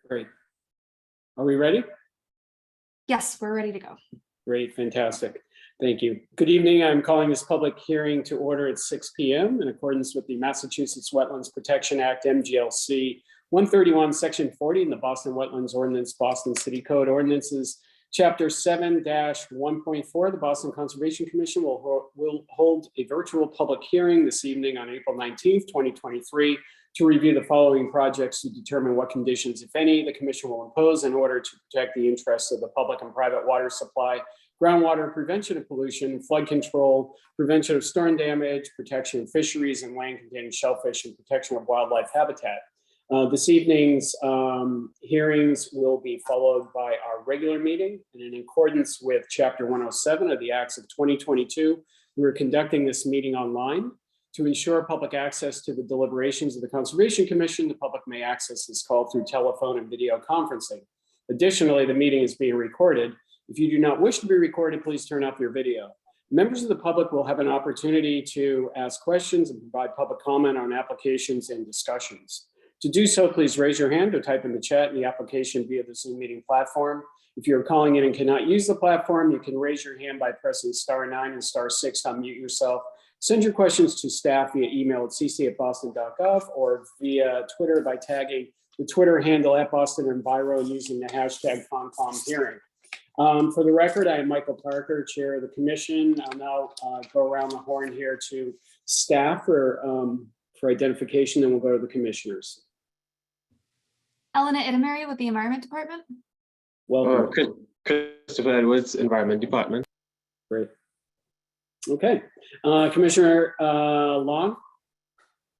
Great. Are we ready? Yes, we're ready to go. Great, fantastic. Thank you. Good evening. I'm calling this public hearing to order at 6 p.m. in accordance with the Massachusetts Wetlands Protection Act, MGLC 131, Section 40, in the Boston Wetlands Ordinance, Boston City Code Ordinances, Chapter 7-1.4. The Boston Conservation Commission will hold a virtual public hearing this evening on April 19th, 2023, to review the following projects to determine what conditions, if any, the commission will impose in order to protect the interests of the public and private water supply, groundwater, prevention of pollution, flood control, prevention of storm damage, protection of fisheries and land containing shellfish, and protection of wildlife habitat. This evening's hearings will be followed by our regular meeting, and in accordance with Chapter 107 of the Acts of 2022, we're conducting this meeting online. To ensure public access to the deliberations of the Conservation Commission, the public may access this call through telephone and video conferencing. Additionally, the meeting is being recorded. If you do not wish to be recorded, please turn off your video. Members of the public will have an opportunity to ask questions and provide public comment on applications and discussions. To do so, please raise your hand or type in the chat in the application via the Zoom meeting platform. If you're calling in and cannot use the platform, you can raise your hand by pressing *9 and *6 to unmute yourself. Send your questions to staff via email at cc@boston.gov or via Twitter by tagging the Twitter handle @BostonEnviro and using the hashtag ConComHearing. For the record, I am Michael Parker, Chair of the Commission. I'll now go around the horn here to staff for identification, then we'll go to the commissioners. Elena Itamari with the Environment Department. Welcome. Christopher Edwards, Environment Department. Great. Okay. Commissioner Long,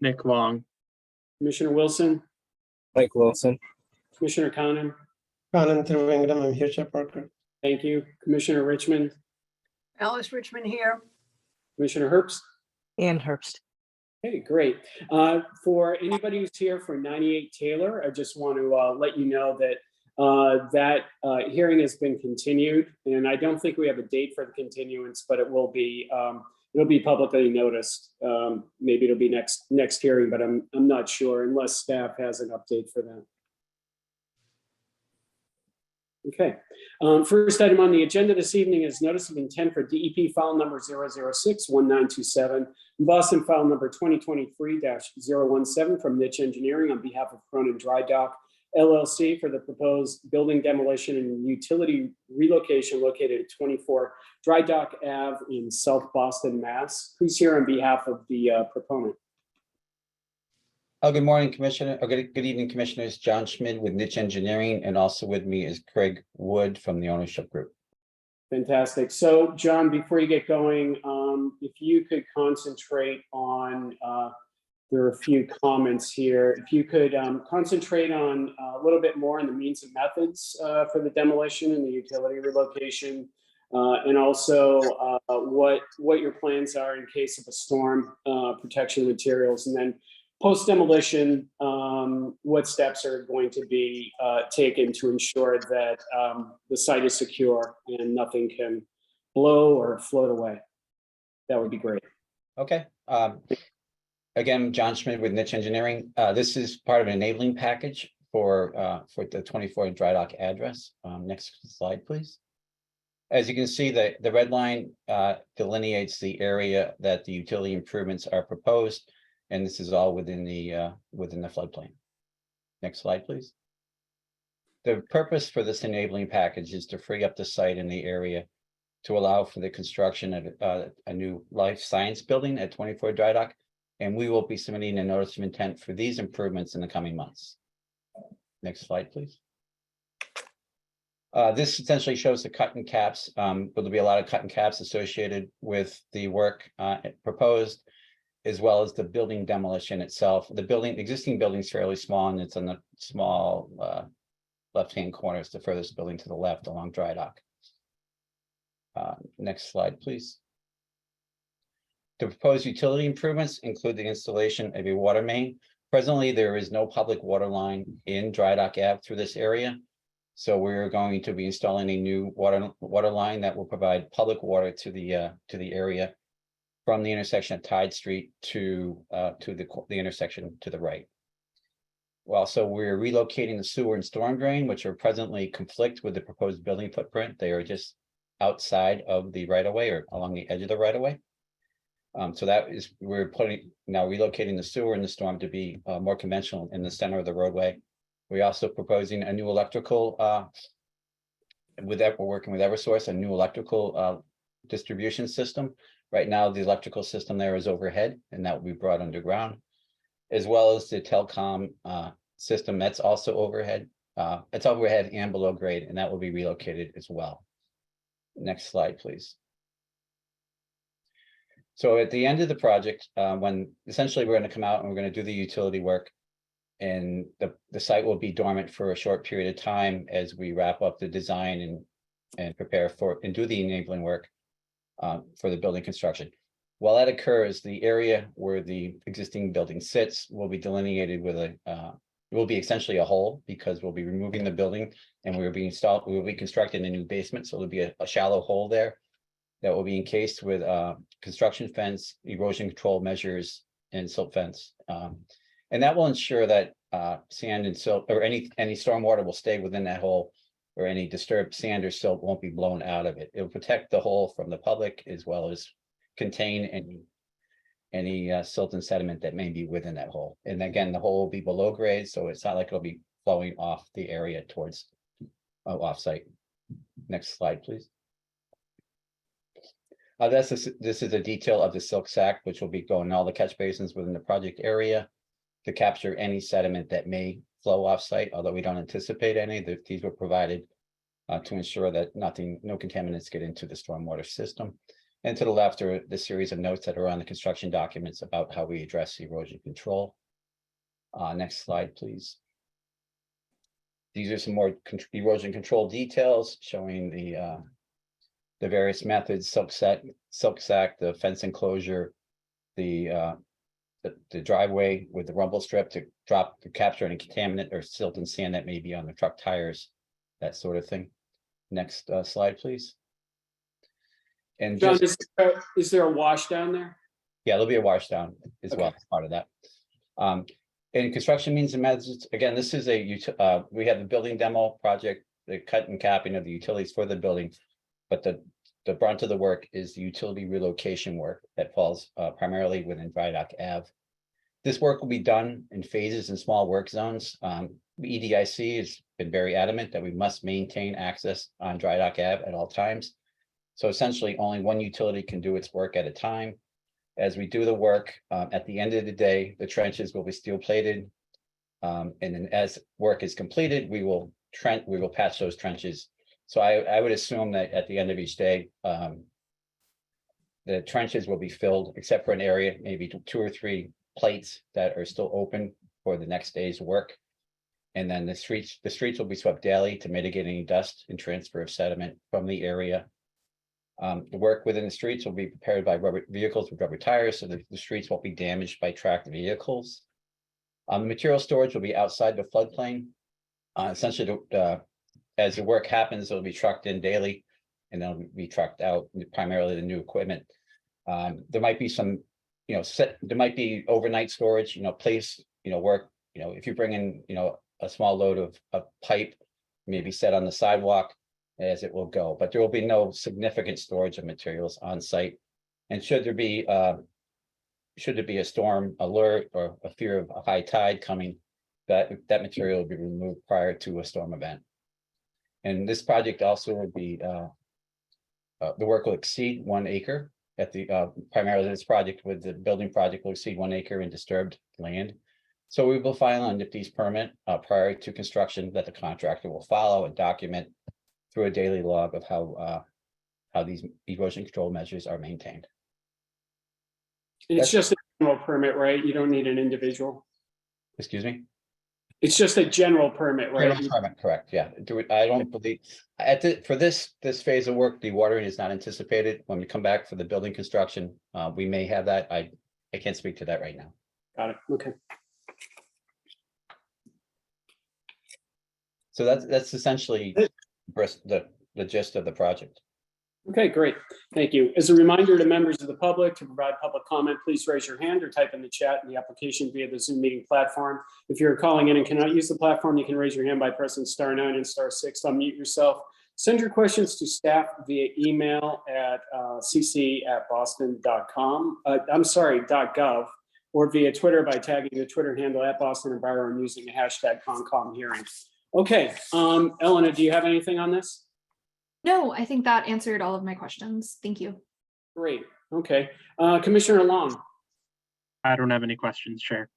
Nick Long. Commissioner Wilson, Mike Wilson. Commissioner Conan. Kanan Thiruvengadam, I'm here, Chair Parker. Thank you. Commissioner Richmond, Alice Richmond here. Commissioner Herbst. Ann Herbst. Okay, great. For anybody who's here for 98 Taylor, I just want to let you know that hearing has been continued, and I don't think we have a date for the continuance, but it will be it'll be publicly noticed. Maybe it'll be next hearing, but I'm not sure unless staff has an update for that. Okay. First item on the agenda this evening is notice of intent for DEP file number 0061927 and Boston file number 2023-017 from Niche Engineering on behalf of Cronin Dry Dock LLC for the proposed building demolition and utility relocation located at 24 Dry Dock Ave in South Boston, Mass. Who's here on behalf of the proponent? Oh, good morning, Commissioner. Oh, good evening, Commissioners. John Schmid with Niche Engineering, and also with me is Craig Wood from the ownership group. Fantastic. So, John, before you get going, if you could concentrate on, there are a few comments here. If you could concentrate on a little bit more on the means and methods for the demolition and the utility relocation, and also what your plans are in case of a storm, protection materials, and then post-demolition, what steps are going to be taken to ensure that the site is secure and nothing can blow or float away. That would be great. Okay. Again, John Schmid with Niche Engineering. This is part of an enabling package for the 24 Dry Dock address. Next slide, please. As you can see, the red line delineates the area that the utility improvements are proposed, and this is all within the floodplain. Next slide, please. The purpose for this enabling package is to free up the site in the area to allow for the construction of a new life science building at 24 Dry Dock, and we will be submitting a notice of intent for these improvements in the coming months. Next slide, please. This essentially shows the cut and caps. There'll be a lot of cut and caps associated with the work proposed, as well as the building demolition itself. The existing building is fairly small, and it's on the small left-hand corner. It's the furthest building to the left along Dry Dock. Next slide, please. The proposed utility improvements include the installation of a water main. Presently, there is no public water line in Dry Dock Ave through this area. So we're going to be installing a new water line that will provide public water to the area from the intersection of Tide Street to the intersection to the right. Well, so we're relocating the sewer and storm drain, which are presently conflict with the proposed building footprint. They are just outside of the right of way or along the edge of the right of way. So that is, we're now relocating the sewer and the storm to be more conventional in the center of the roadway. We're also proposing a new electrical, with that, we're working with Eversource, a new electrical distribution system. Right now, the electrical system there is overhead and that will be brought underground, as well as the telecom system that's also overhead. It's overhead and below grade, and that will be relocated as well. Next slide, please. So at the end of the project, when essentially we're going to come out and we're going to do the utility work, and the site will be dormant for a short period of time as we wrap up the design and prepare for and do the enabling work for the building construction. While that occurs, the area where the existing building sits will be delineated with it will be essentially a hole, because we'll be removing the building and we will be constructing a new basement. So there'll be a shallow hole there that will be encased with construction fence, erosion control measures, and silt fence. And that will ensure that sand and silt or any stormwater will stay within that hole, or any disturbed sand or silt won't be blown out of it. It will protect the hole from the public, as well as contain any silt and sediment that may be within that hole. And again, the hole will be below grade, so it's not like it'll be flowing off the area towards offsite. Next slide, please. This is a detail of the silk sack, which will be going in all the catch basins within the project area to capture any sediment that may flow offsite, although we don't anticipate any. These were provided to ensure that no contaminants get into the stormwater system. And to the left are the series of notes that are on the construction documents about how we address erosion control. Next slide, please. These are some more erosion control details showing the various methods: silk sack, the fence enclosure, the driveway with the rumble strip to capture any contaminant or silt and sand that may be on the truck tires, that sort of thing. Next slide, please. And John, just, is there a wash down there? yeah, there'll be a wash down as well Okay. as part of that. And construction means and methods, again, this is we have the building demo project, the cut and capping of the utilities for the building. But the brunt of the work is the utility relocation work that falls primarily within Dry Dock Ave. This work will be done in phases and small work zones. EDIC has been very adamant that we must maintain access on Dry Dock Ave at all times. So essentially only one utility can do its work at a time. As we do the work, at the end of the day, the trenches will be steel plated. And then as work is completed, we will patch those trenches. So I would assume that at the end of each day, the trenches will be filled, except for an area, maybe 2 or 3 plates that are still open for the next day's work. And then the streets will be swept daily to mitigate any dust and transfer of sediment from the area. The work within the streets will be prepared by rubber vehicles with rubber tires, so that the streets won't be damaged by tracked vehicles. The material storage will be outside the floodplain. Essentially, as the work happens, it'll be trucked in daily, and then it'll be trucked out, primarily the new equipment. There might be some, there might be overnight storage, place, work, if you bring in, a small load of pipe, maybe set on the sidewalk as it will go, but there will be no significant storage of materials on site. And should there be a storm alert or a fear of a high tide coming, that material will be removed prior to a storm event. And this project also will be, the work will exceed 1 acre at the, primarily this project with the building project will exceed 1 acre in disturbed land. So we will file an NIPD's permit prior to construction that the contractor will follow and document through a daily log of how these erosion control measures are maintained. And it's just a general permit, right? You don't need an individual. Excuse me? It's just a general permit, right? General permit, correct, yeah. I don't believe, for this phase of work, dewatering is not anticipated. When we come back for the building construction, we may have that. I can't speak to that right now. Got it. Okay. So that's essentially the gist of the project. Okay, great. Thank you. As a reminder to members of the public to provide public comment, please raise your hand or type in the chat in the application via the Zoom meeting platform. If you're calling in and cannot use the platform, you can raise your hand by pressing *9 and *6 to unmute yourself. Send your questions to staff via email at cc@boston.com. .gov, or via Twitter by tagging the Twitter handle @Boston Enviro and using the hashtag CONCOM hearing. Okay, Elena, do you have anything on this? No, I think that answered all of my questions. Thank you. Great. Okay. Commissioner Long. I don't have any questions, Chair.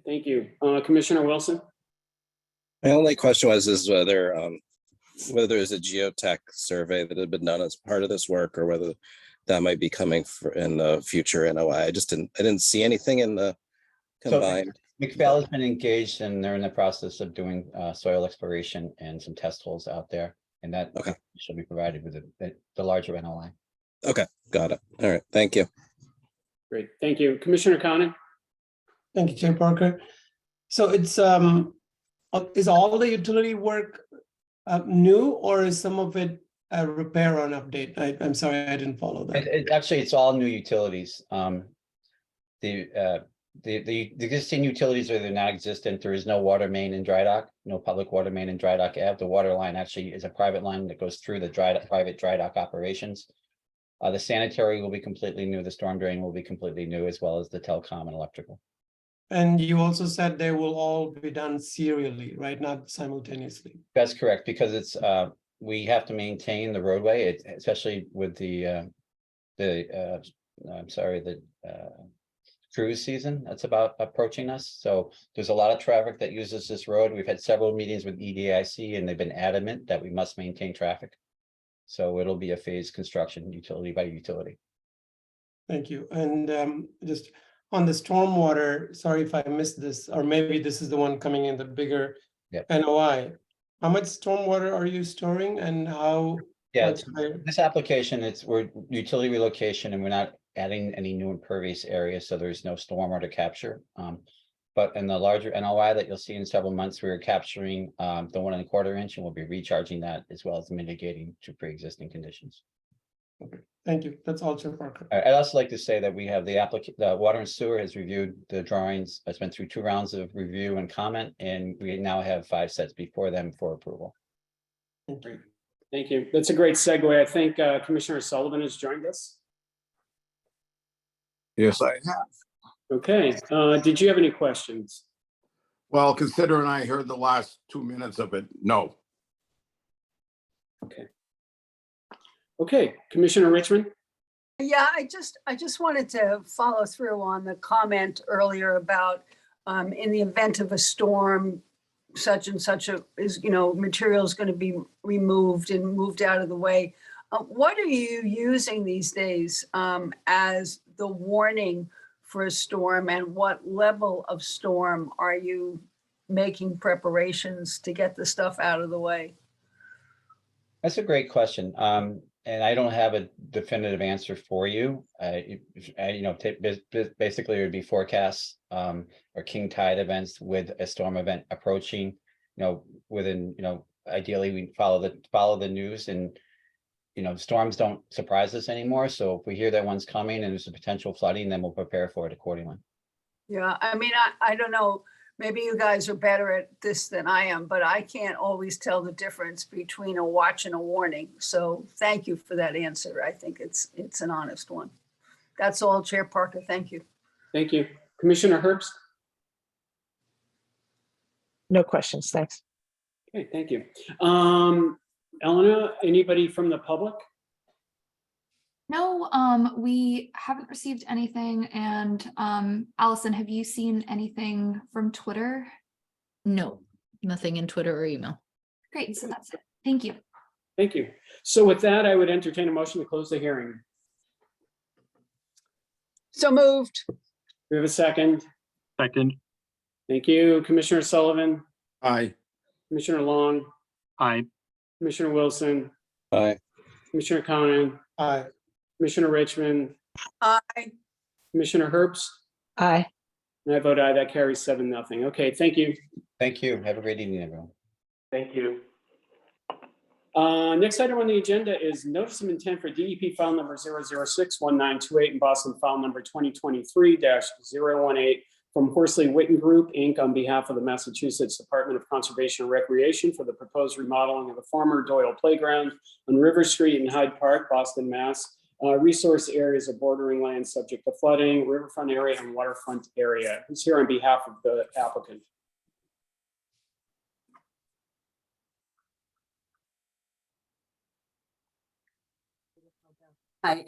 Thank you. Commissioner Wilson. My only question was whether there's a geotech survey that had been done as part of this work, or whether that might be coming in the future NOI. I didn't see anything in the combined. McPhail has been engaged and they're in the process of doing soil exploration and some test holes out there. And that Okay. should be provided with the larger NOI. Okay, got it. All right, thank you. Great. Thank you. Commissioner Conan. Thank you, Chair Parker. So it's is all the utility work new, or is some of it a repair or an update? I'm sorry, I didn't follow that. Actually, it's all new utilities. The existing utilities are not existent. There is no water main in Dry Dock, no public water main in Dry Dock Ave. The water line actually is a private line that goes through the private Dry Dock operations. The sanitary will be completely new. The storm drain will be completely new, as well as the telecom and electrical. And you also said they will all be done serially, right? Not simultaneously. That's correct, because it's we have to maintain the roadway, especially with the cruise season that's about approaching us. So there's a lot of traffic that uses this road. We've had several meetings with EDIC and they've been adamant that we must maintain traffic. So it'll be a phased construction, utility by utility. Thank you. And just on the stormwater, sorry if I missed this, or maybe this is the one coming in the bigger Yep. NOI. How much stormwater are you storing, and how Yeah, much higher? this application, we're utility relocation and we're not adding any new impervious areas, so there's no stormwater capture. But in the larger NOI that you'll see in several months, we're capturing the 1¼ inch, and we'll be recharging that, as well as mitigating to pre-existing conditions. Thank you. That's all, Chair Parker. I'd also like to say that we have the Water and Sewer has reviewed the drawings. It's been through 2 rounds of review and comment, and we now have 5 sets before them for approval. Thank you. Thank you. That's a great segue. I think Commissioner Sullivan has joined us. Yes, I have. Okay. Did you have any questions? Well, considering I heard the last 2 minutes of it, no. Okay. Commissioner Richmond. Yeah, I just wanted to follow through on the comment earlier about in the event of a storm, such and such material is going to be removed and moved out of the way. What are you using these days as the warning for a storm, and what level of storm are you making preparations to get the stuff out of the way? That's a great question. And I don't have a definitive answer for you. Basically it would be forecasts or king tide events with a storm event approaching, within, ideally we follow the news, and, storms don't surprise us anymore. So if we hear that one's coming and there's a potential flooding, then we'll prepare for it accordingly. Yeah, I mean, I don't know, maybe you guys are better at this than I am, but I can't always tell the difference between a watch and a warning. So thank you for that answer. I think it's an honest one. That's all, Chair Parker. Thank you. Thank you. Commissioner Herbst. No questions, thanks. Okay, thank you. Elena, anybody from the public? No, we haven't received anything. And Allison, have you seen anything from Twitter? No, nothing in Twitter or email. Great, so that's it. Thank you. Thank you. So with that, I would entertain a motion to close the hearing. So moved. We have a second. Second. Thank you. Commissioner Sullivan, Aye. Commissioner Long, Aye. Commissioner Wilson, Aye. Commissioner Conan, Aye. Commissioner Richmond, Aye. Commissioner Herbst, Aye. and I vote aye. That carries 7-0. Okay, thank you. Thank you. Have a great evening, everyone. Thank you. Next item on the agenda is notice of intent for DEP file number 0061928 and Boston file number 2023-018 from Horsley Witten Group, Inc. on behalf of the Massachusetts Department of Conservation and Recreation for the proposed remodeling of the former Doyle Playground on River Street in Hyde Park, Boston, Mass. Resource areas of bordering land subject to flooding, riverfront area and waterfront area. Who's here on behalf of the applicant? Hi,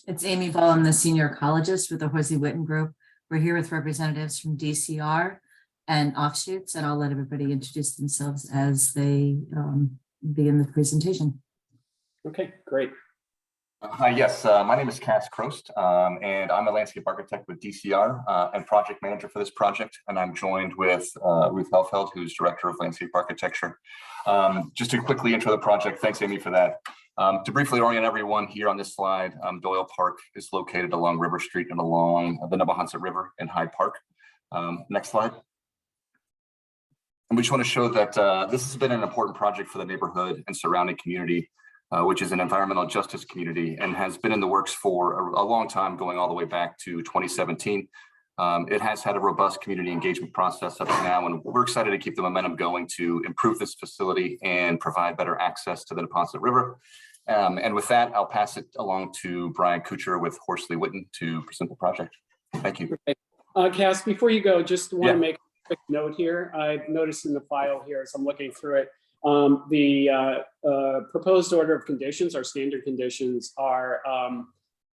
it's Amy Ball. I'm the senior ecologist with the Horsley Witten Group. We're here with representatives from DCR and offshoots, and I'll let everybody introduce themselves as they begin the presentation. Okay, great. Hi, yes, my name is Cass Crost, and I'm a landscape architect with DCR and project manager for this project. And I'm joined with Ruth Helfeld, who's director of landscape architecture. Just to quickly intro the project, thanks Amy for that. To briefly orient everyone here on this slide, Doyle Park is located along River Street and along the Nebahansett River in Hyde Park. Next slide. And we just want to show that this has been an important project for the neighborhood and surrounding community, which is an environmental justice community and has been in the works for a long time, going all the way back to 2017. It has had a robust community engagement process up to now, and we're excited to keep the momentum going to improve this facility and provide better access to the Neponset River. And with that, I'll pass it along to Brian Kuchar with Horsley Witten to present the project. Thank you. Cass, before you go, just want to make a quick note here. I noticed in the file here as I'm looking through it, the proposed order of conditions, our standard conditions, are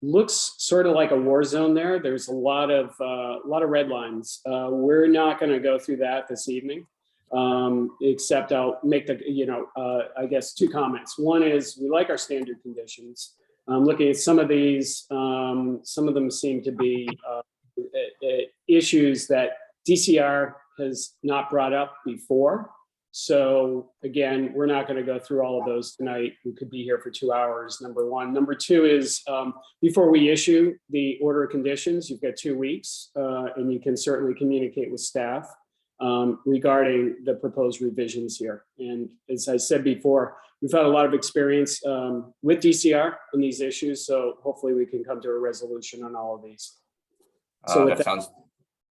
looks sort of like a war zone there. There's a lot of red lines. We're not going to go through that this evening, except I'll make the I guess two comments. One is we like our standard conditions. Looking at some of these, some of them seem to be issues that DCR has not brought up before. So again, we're not going to go through all of those tonight. We could be here for 2 hours, number one. Number two is before we issue the order of conditions, you've got 2 weeks and you can certainly communicate with staff regarding the proposed revisions here. And as I said before, we've had a lot of experience with DCR in these issues. So hopefully we can come to a resolution on all of these. So that sounds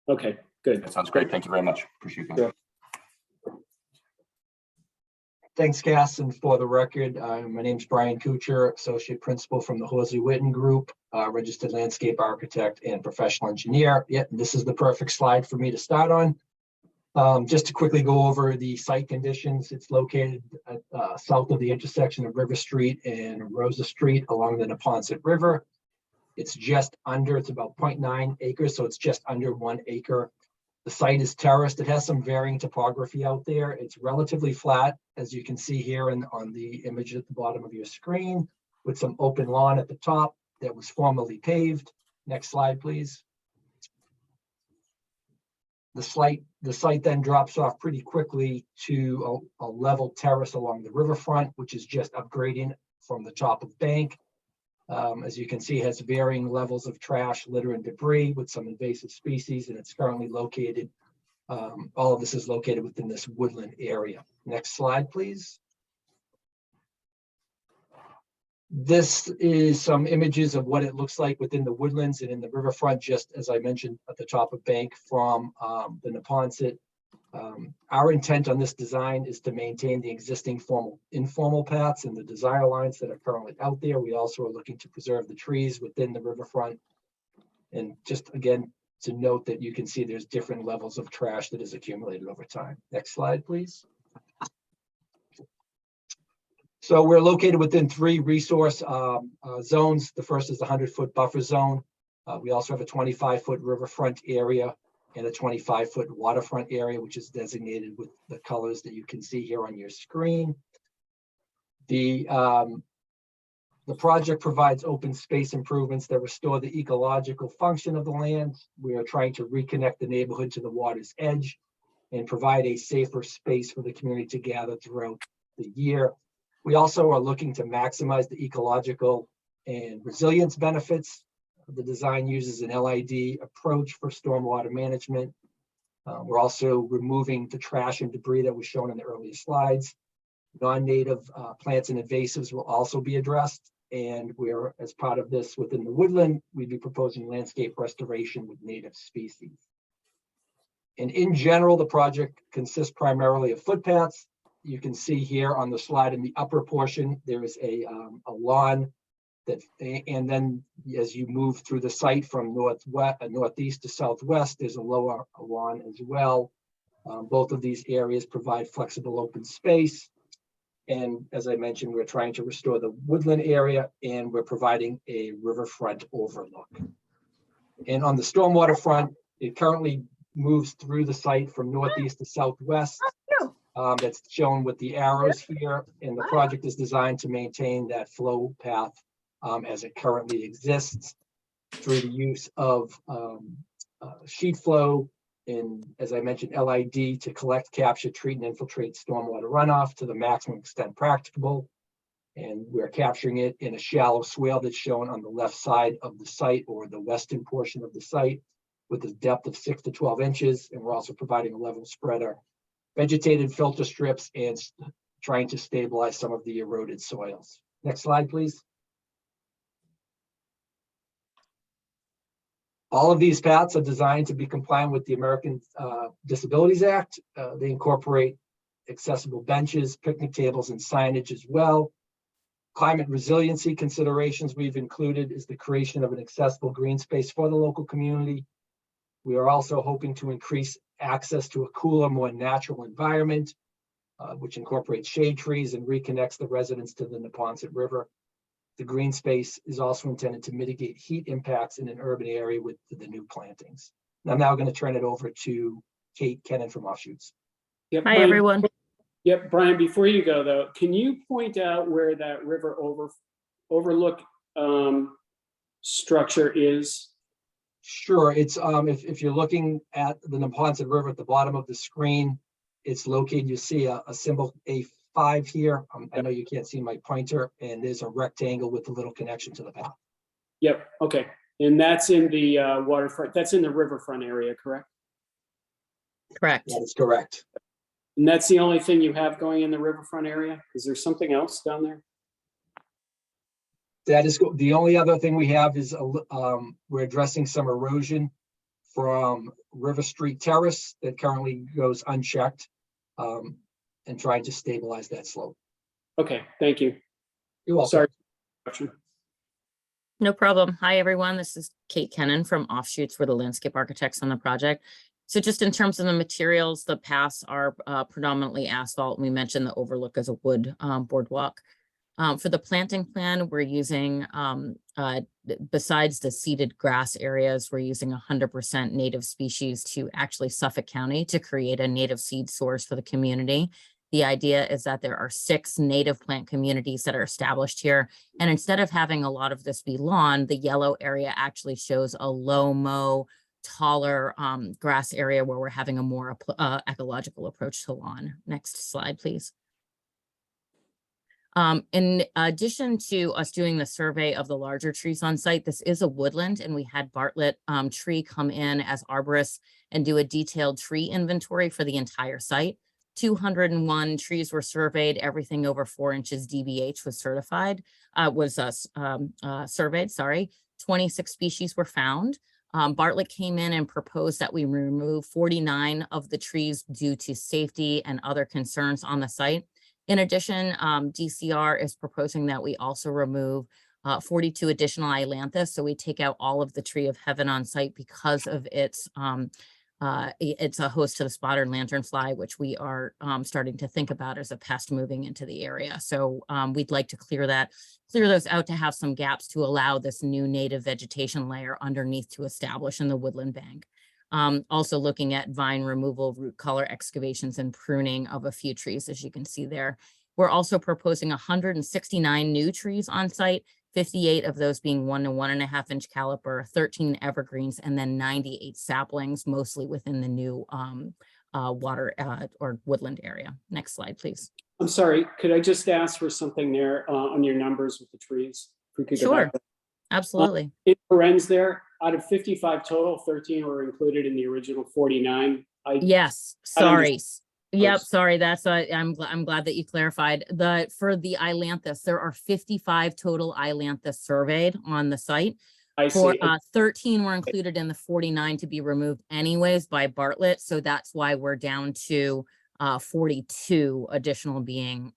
okay, good. That sounds great. Thank you very much. Appreciate that. Sure. Thanks, Cass. And for the record, my name's Brian Kuchar, Associate Principal from the Horsley Witten Group, registered landscape architect and professional engineer. Yeah, this is the perfect slide for me to start on. Just to quickly go over the site conditions, it's located south of the intersection of River Street and Rosa Street along the Neponset River. It's just under, it's about 0.9 acres, so it's just under 1 acre. The site is terraced. It has some varying topography out there. It's relatively flat, as you can see here on the image at the bottom of your screen, with some open lawn at the top that was formerly paved. Next slide, please. The site then drops off pretty quickly to a level terrace along the riverfront, which is just upgrading from the top of bank. As you can see, it has varying levels of trash, litter, and debris with some invasive species, and it's currently located, all of this is located within this woodland area. Next slide, please. This is some images of what it looks like within the woodlands and in the riverfront, just as I mentioned at the top of bank from the Neponset. Our intent on this design is to maintain the existing informal paths and the desire lines that are currently out there. We also are looking to preserve the trees within the riverfront. And just again, to note that you can see there's different levels of trash that is accumulated over time. Next slide, please. So we're located within 3 resource zones. The first is the 100-foot buffer zone. We also have a 25-foot riverfront area and a 25-foot waterfront area, which is designated with the colors that you can see here on your screen. The project provides open space improvements that restore the ecological function of the land. We are trying to reconnect the neighborhood to the water's edge and provide a safer space for the community to gather throughout the year. We also are looking to maximize the ecological and resilience benefits. The design uses an LID approach for stormwater management. We're also removing the trash and debris that was shown in the earlier slides. Non-native plants and invasives will also be addressed. And we're, as part of this within the woodland, we'd be proposing landscape restoration with native species. And in general, the project consists primarily of footpaths. You can see here on the slide in the upper portion, there is a lawn that, and then as you move through the site from northeast to southwest, there's a lower lawn as well. Both of these areas provide flexible open space. And as I mentioned, we're trying to restore the woodland area and we're providing a riverfront overlook. And on the stormwater front, it currently moves through the site from northeast to southwest. That's shown with the arrows here. And the project is designed to maintain that flow path as it currently exists through the use of sheet flow and, as I mentioned, LID to collect, capture, treat, and infiltrate stormwater runoff to the maximum extent practicable. And we're capturing it in a shallow swale that's shown on the left side of the site or the western portion of the site with a depth of 6 to 12 inches. And we're also providing a level spreader, vegetated filter strips, and trying to stabilize some of the eroded soils. Next slide, please. All of these paths are designed to be compliant with the American Disabilities Act. They incorporate accessible benches, picnic tables, and signage as well. Climate resiliency considerations we've included is the creation of an accessible green space for the local community. We are also hoping to increase access to a cooler, more natural environment, which incorporates shade trees and reconnects the residents to the Neponset River. The green space is also intended to mitigate heat impacts in an urban area with the new plantings. And I'm now going to turn it over to Kate Kennan from Offshoots. Yep, Hi, Brian. everyone. Yep, Brian, before you go though, can you point out where that river overlook structure is? Sure, it's if you're looking at the Neponset River at the bottom of the screen, it's located, you see a symbol A5 here. I know you can't see my pointer, and there's a rectangle with a little connection to the path. Yep, okay. And that's in the waterfront, that's in the riverfront area, correct? Correct. That is correct. And that's the only thing you have going in the riverfront area? Is there something else down there? That is the only other thing we have is we're addressing some erosion from River Street Terrace that currently goes unchecked, and trying to stabilize that slope. Okay, thank you. You're welcome. Sorry. No problem. Hi, everyone. This is Kate Kennan from Offshoots. We're the landscape architects on the project. So just in terms of the materials, the paths are predominantly asphalt. We mentioned the overlook as a wood boardwalk. For the planting plan, we're using, besides the seeded grass areas, we're using 100% native species to actually Suffolk County to create a native seed source for the community. The idea is that there are 6 native plant communities that are established here. And instead of having a lot of this be lawn, the yellow area actually shows a low mow, taller grass area where we're having a more ecological approach to lawn. Next slide, please. In addition to us doing the survey of the larger trees on site, this is a woodland, and we had Bartlett Tree come in as arborists and do a detailed tree inventory for the entire site. 201 trees were surveyed. Everything over 4 inches DBH was surveyed. 26 species were found. Bartlett came in and proposed that we remove 49 of the trees due to safety and other concerns on the site. In addition, DCR is proposing that we also remove 42 additional ailanthus. So we take out all of the tree of heaven on site because of it's a host to the spotted lanternfly, which we are starting to think about as a pest moving into the area. So we'd like to clear those out to have some gaps to allow this new native vegetation layer underneath to establish in the woodland bank. Also looking at vine removal, root collar excavations, and pruning of a few trees, as you can see there. We're also proposing 169 new trees on site, 58 of those being 1 to 1.5 inch caliper, 13 evergreens, and then 98 saplings, mostly within the new water or woodland area. Next slide, please. I'm sorry, could I just ask for something there on your numbers with the trees? If we could go Sure, back. absolutely. In parens there, out of 55 total, 13 were included in the original 49. Yes, sorry. Yep, sorry, that's, I'm glad that you clarified. For the Ailanthus, there are 55 total Ailanthus surveyed on the site. I For see. 13 were included in the 49 to be removed anyways by Bartlett, so that's why we're down to 42 additional being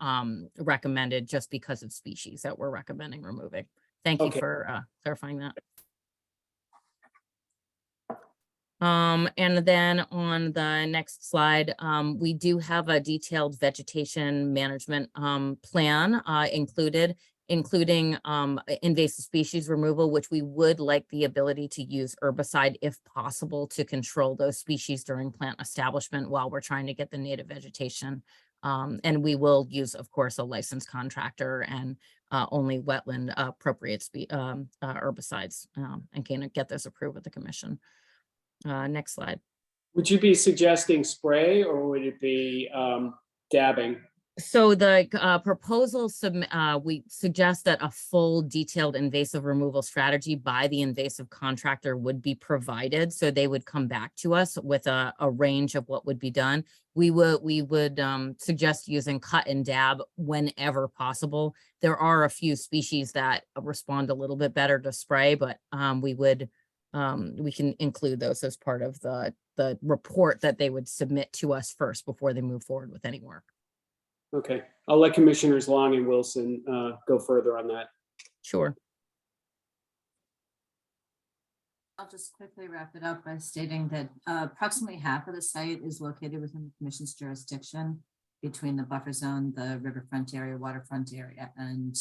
recommended just because of species that we're recommending removing. Thank you Okay. for clarifying that. And then on the next slide, we do have a detailed vegetation management plan including invasive species removal, which we would like the ability to use herbicide if possible to control those species during plant establishment while we're trying to get the native vegetation. And we will use, of course, a licensed contractor and only wetland appropriate herbicides and can get this approved with the commission. Next slide. Would you be suggesting spray or would it be dabbing? So the proposal, we suggest that a full detailed invasive removal strategy by the invasive contractor would be provided. So they would come back to us with a range of what would be done. We would suggest using cut and dab whenever possible. There are a few species that respond a little bit better to spray, but we can include those as part of the report that they would submit to us first before they move forward with any work. Okay, I'll let Commissioners Long and Wilson go further on that. Sure. I'll just quickly wrap it up by stating that approximately half of the site is located within the commission's jurisdiction between the buffer zone, the riverfront area, waterfront area, and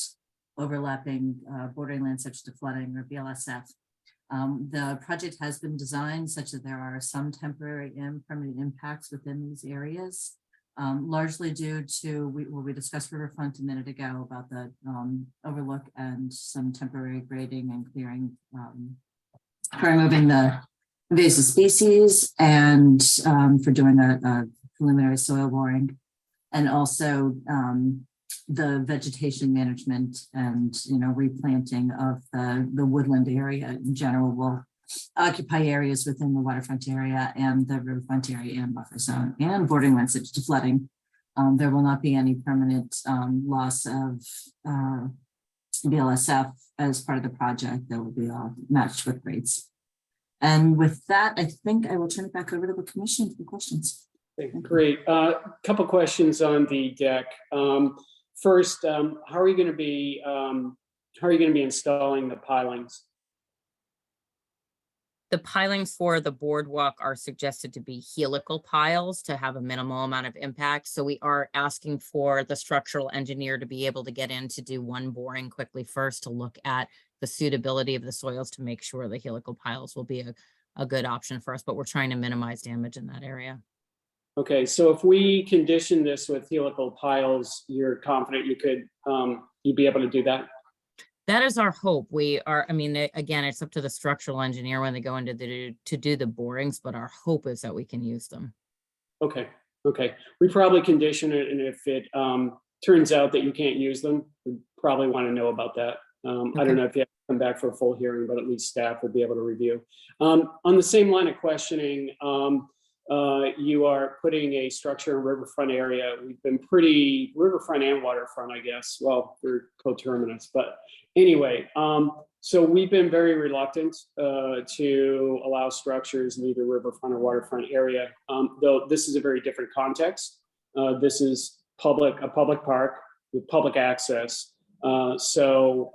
overlapping bordering land such as the flooding or BLSF. The project has been designed such that there are some temporary and permanent impacts within these areas, largely due to we discussed riverfront a minute ago about the overlook and some temporary grading and clearing for removing the invasive species and for doing a preliminary soil boring, and also the vegetation management and replanting of the woodland area in general will occupy areas within the waterfront area and the riverfront area and buffer zone and bordering land subject to flooding. There will not be any permanent loss of BLSF as part of the project. That will be all matched with grades. And with that, I think I will turn it back over to the commission for questions. Okay, great. Couple questions on the deck. First, how are you going to be installing the pilings? The pilings for the boardwalk are suggested to be helical piles to have a minimal amount of impact. So we are asking for the structural engineer to be able to get in to do one boring quickly first to look at the suitability of the soils to make sure the helical piles will be a good option for us, but we're trying to minimize damage in that area. Okay, so if we condition this with helical piles, you're confident you'd be able to do that? That is our hope. Again, it's up to the structural engineer when they go into to do the borings, but our hope is that we can use them. Okay, we probably condition it, and if it turns out that you can't use them, we probably want to know about that. I don't know if you have to come back for a full hearing, but at least staff would be able to review. On the same line of questioning, you are putting a structure in riverfront area. We've been pretty riverfront and waterfront, I guess. Well, we're coterminous, but anyway, so we've been very reluctant to allow structures in either riverfront or waterfront area, though this is a very different context. This is a public park with public access. So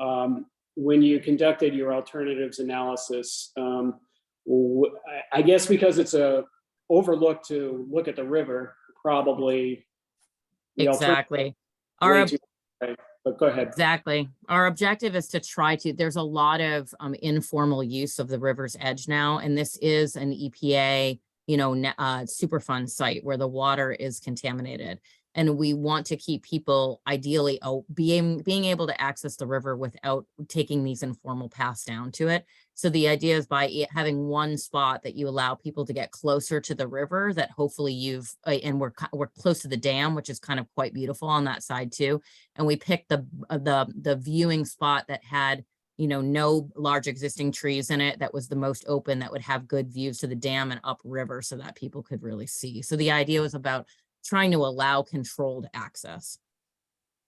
when you conducted your alternatives analysis, I guess because it's a overlook to look at the river, probably. Exactly. But go ahead. Exactly. Our objective is to try to, there's a lot of informal use of the river's edge now, and this is an EPA, Superfund site where the water is contaminated. And we want to keep people ideally being able to access the river without taking these informal paths down to it. So the idea is by having one spot that you allow people to get closer to the river, that hopefully and we're close to the dam, which is kind of quite beautiful on that side too. And we picked the viewing spot that had, no large existing trees in it, that was the most open, that would have good views to the dam and upriver so that people could really see. So the idea was about trying to allow controlled access.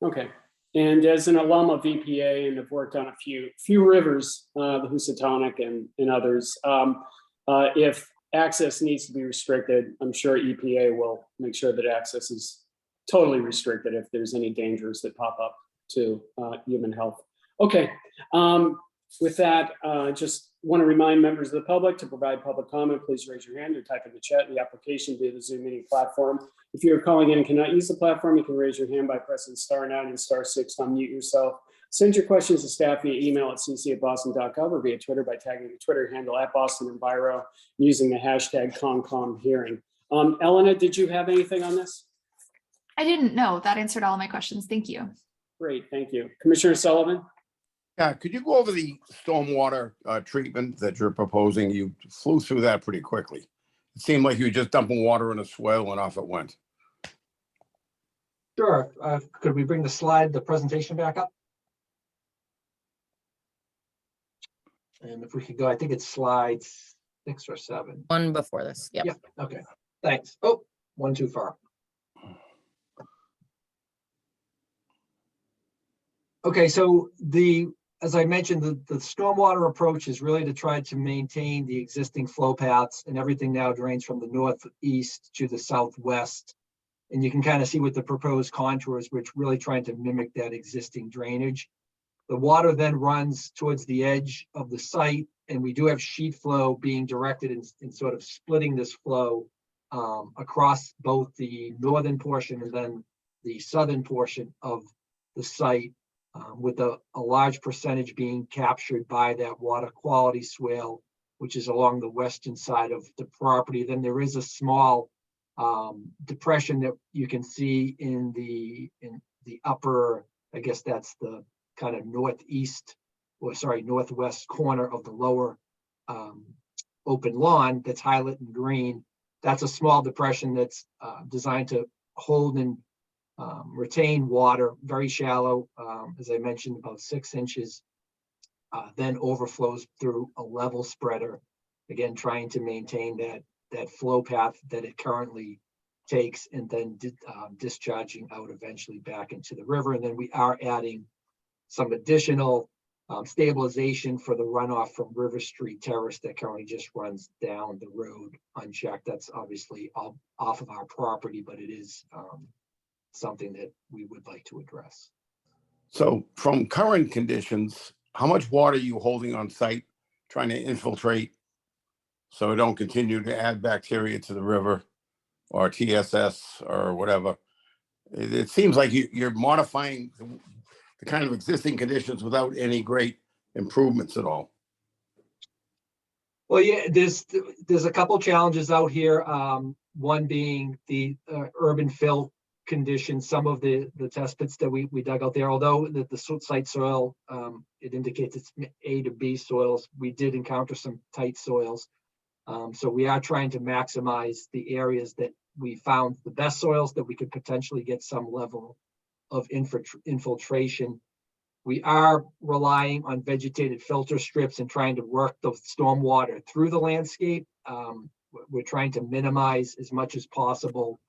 Okay. And as an alum of EPA and have worked on a few rivers, the Housatonic and others, if access needs to be restricted, I'm sure EPA will make sure that access is totally restricted if there's any dangers that pop up to human health. Okay. With that, just want to remind members of the public to provide public comment. Please raise your hand or type in the chat in the application via the Zoom meeting platform. If you're calling in and cannot use the platform, you can raise your hand by pressing *9 and *6 to unmute yourself. Send your questions to staff via email at cc@boston.gov or via Twitter by tagging the Twitter handle @BostonEnviro using the hashtag ConComHearing. Elena, did you have anything on this? I didn't know. That answered all my questions. Thank you. Great, thank you. Commissioner Sullivan? Yeah, could you go over the stormwater treatment that you're proposing? You flew through that pretty quickly. It seemed like you were just dumping water in a swale and off it went. Sure. Could we bring the presentation back up? And if we could go, I think it's slide 6 or 7. One before this. Yep. Yeah, okay, thanks. Oh, one too far. Okay, so as I mentioned, the stormwater approach is really to try to maintain the existing flow paths, and everything now drains from the northeast to the southwest. And you can kind of see with the proposed contours, which really trying to mimic that existing drainage. The water then runs towards the edge of the site, and we do have sheet flow being directed in sort of splitting this flow across both the northern portion and then the southern portion of the site, with a large percentage being captured by that water quality swale, which is along the western side of the property. Then there is a small depression that you can see in the upper, I guess that's the kind of northwest corner of the lower open lawn that's highlighted in green. That's a small depression that's designed to hold and retain water, very shallow, as I mentioned, about 6 inches, then overflows through a level spreader, again, trying to maintain that flow path that it currently takes, and then discharging out eventually back into the river. And then we are adding some additional stabilization for the runoff from River Street Terrace that currently just runs down the road unchecked. That's obviously off of our property, but it is something that we would like to address. So from current conditions, how much water are you holding on site, trying to infiltrate so it don't continue to add bacteria to the river or TSS or whatever? It seems like you're modifying the kind of existing conditions without any great improvements at all. Well, yeah, there's a couple challenges out here. One being the urban fill conditions. Some of the test pits that we dug out there, although the site soil, it indicates it's A to B soils, we did encounter some tight soils. So we are trying to maximize the areas that we found the best soils that we could potentially get some level of infiltration. We are relying on vegetated filter strips and trying to work the stormwater through the landscape. We're trying to minimize as much as possible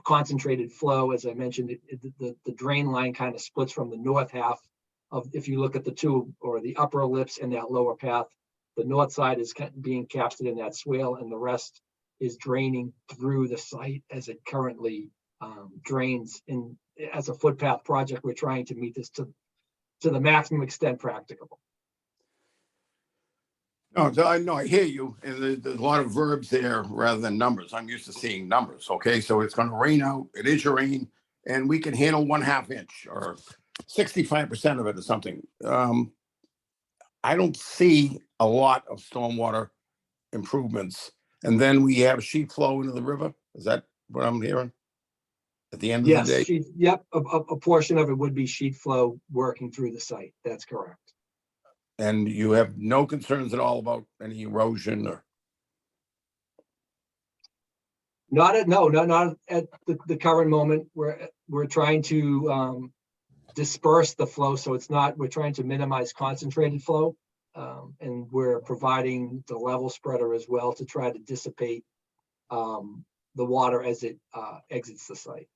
concentrated flow. As I mentioned, the drain line kind of splits from the north half of, if you look at the two, or the upper ellipse and that lower path, the north side is being captured in that swale, and the rest is draining through the site as it currently drains. In as a footpath project, we're trying to meet this to the maximum extent practicable. No, I hear you. And there's a lot of verbs there rather than numbers. I'm used to seeing numbers. Okay, so it's going to rain out. It is rain, and we can handle 1/2 inch or 65% of it or something. I don't see a lot of stormwater improvements. And then we have sheet flow into the river. Is that what I'm hearing? At the end of the day? Yep, a portion of it would be sheet flow working through the site. That's correct. And you have no concerns at all about any erosion or? Not at the current moment. We're trying to disperse the flow, so it's not. We're trying to minimize concentrated flow, and we're providing the level spreader as well to try to dissipate the water as it exits the site.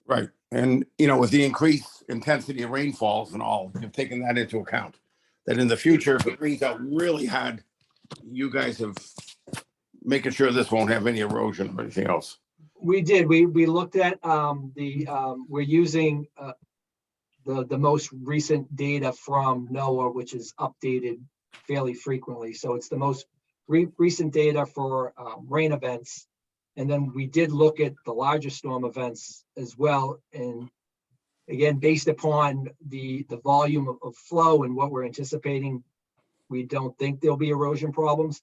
Right. And, you know, with the increased intensity of rainfalls and all, you've taken that into account. That in the future, if it rains out really hard, you guys have making sure this won't have any erosion or anything else. We did. We looked at we're using the most recent data from NOAA, which is updated fairly frequently. So it's the most recent data for rain events. And then we did look at the larger storm events as well. And again, based upon the volume of flow and what we're anticipating, we don't think there'll be erosion problems.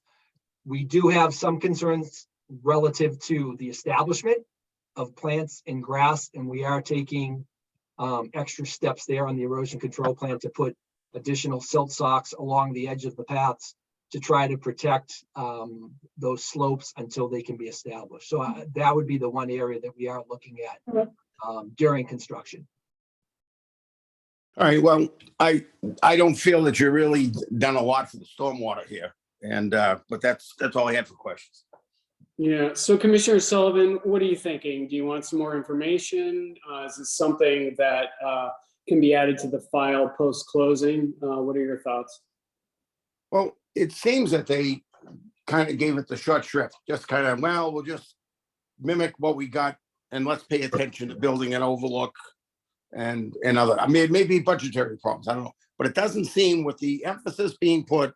We do have some concerns relative to the establishment of plants and grass, and we are taking extra steps there on the erosion control plan to put additional silt socks along the edge of the paths to try to protect those slopes until they can be established. So that would be the one area that we are looking at during construction. All right, well, I don't feel that you're really done a lot for the stormwater here. And but that's all I had for questions. Yeah, so Commissioner Sullivan, what are you thinking? Do you want some more information? Is this something that can be added to the file post-closing? What are your thoughts? Well, it seems that they kind of gave it the short shrift, just kind of, well, we'll just mimic what we got and let's pay attention to building an overlook and other, I mean, it may be budgetary problems, I don't know, but it doesn't seem with the emphasis being put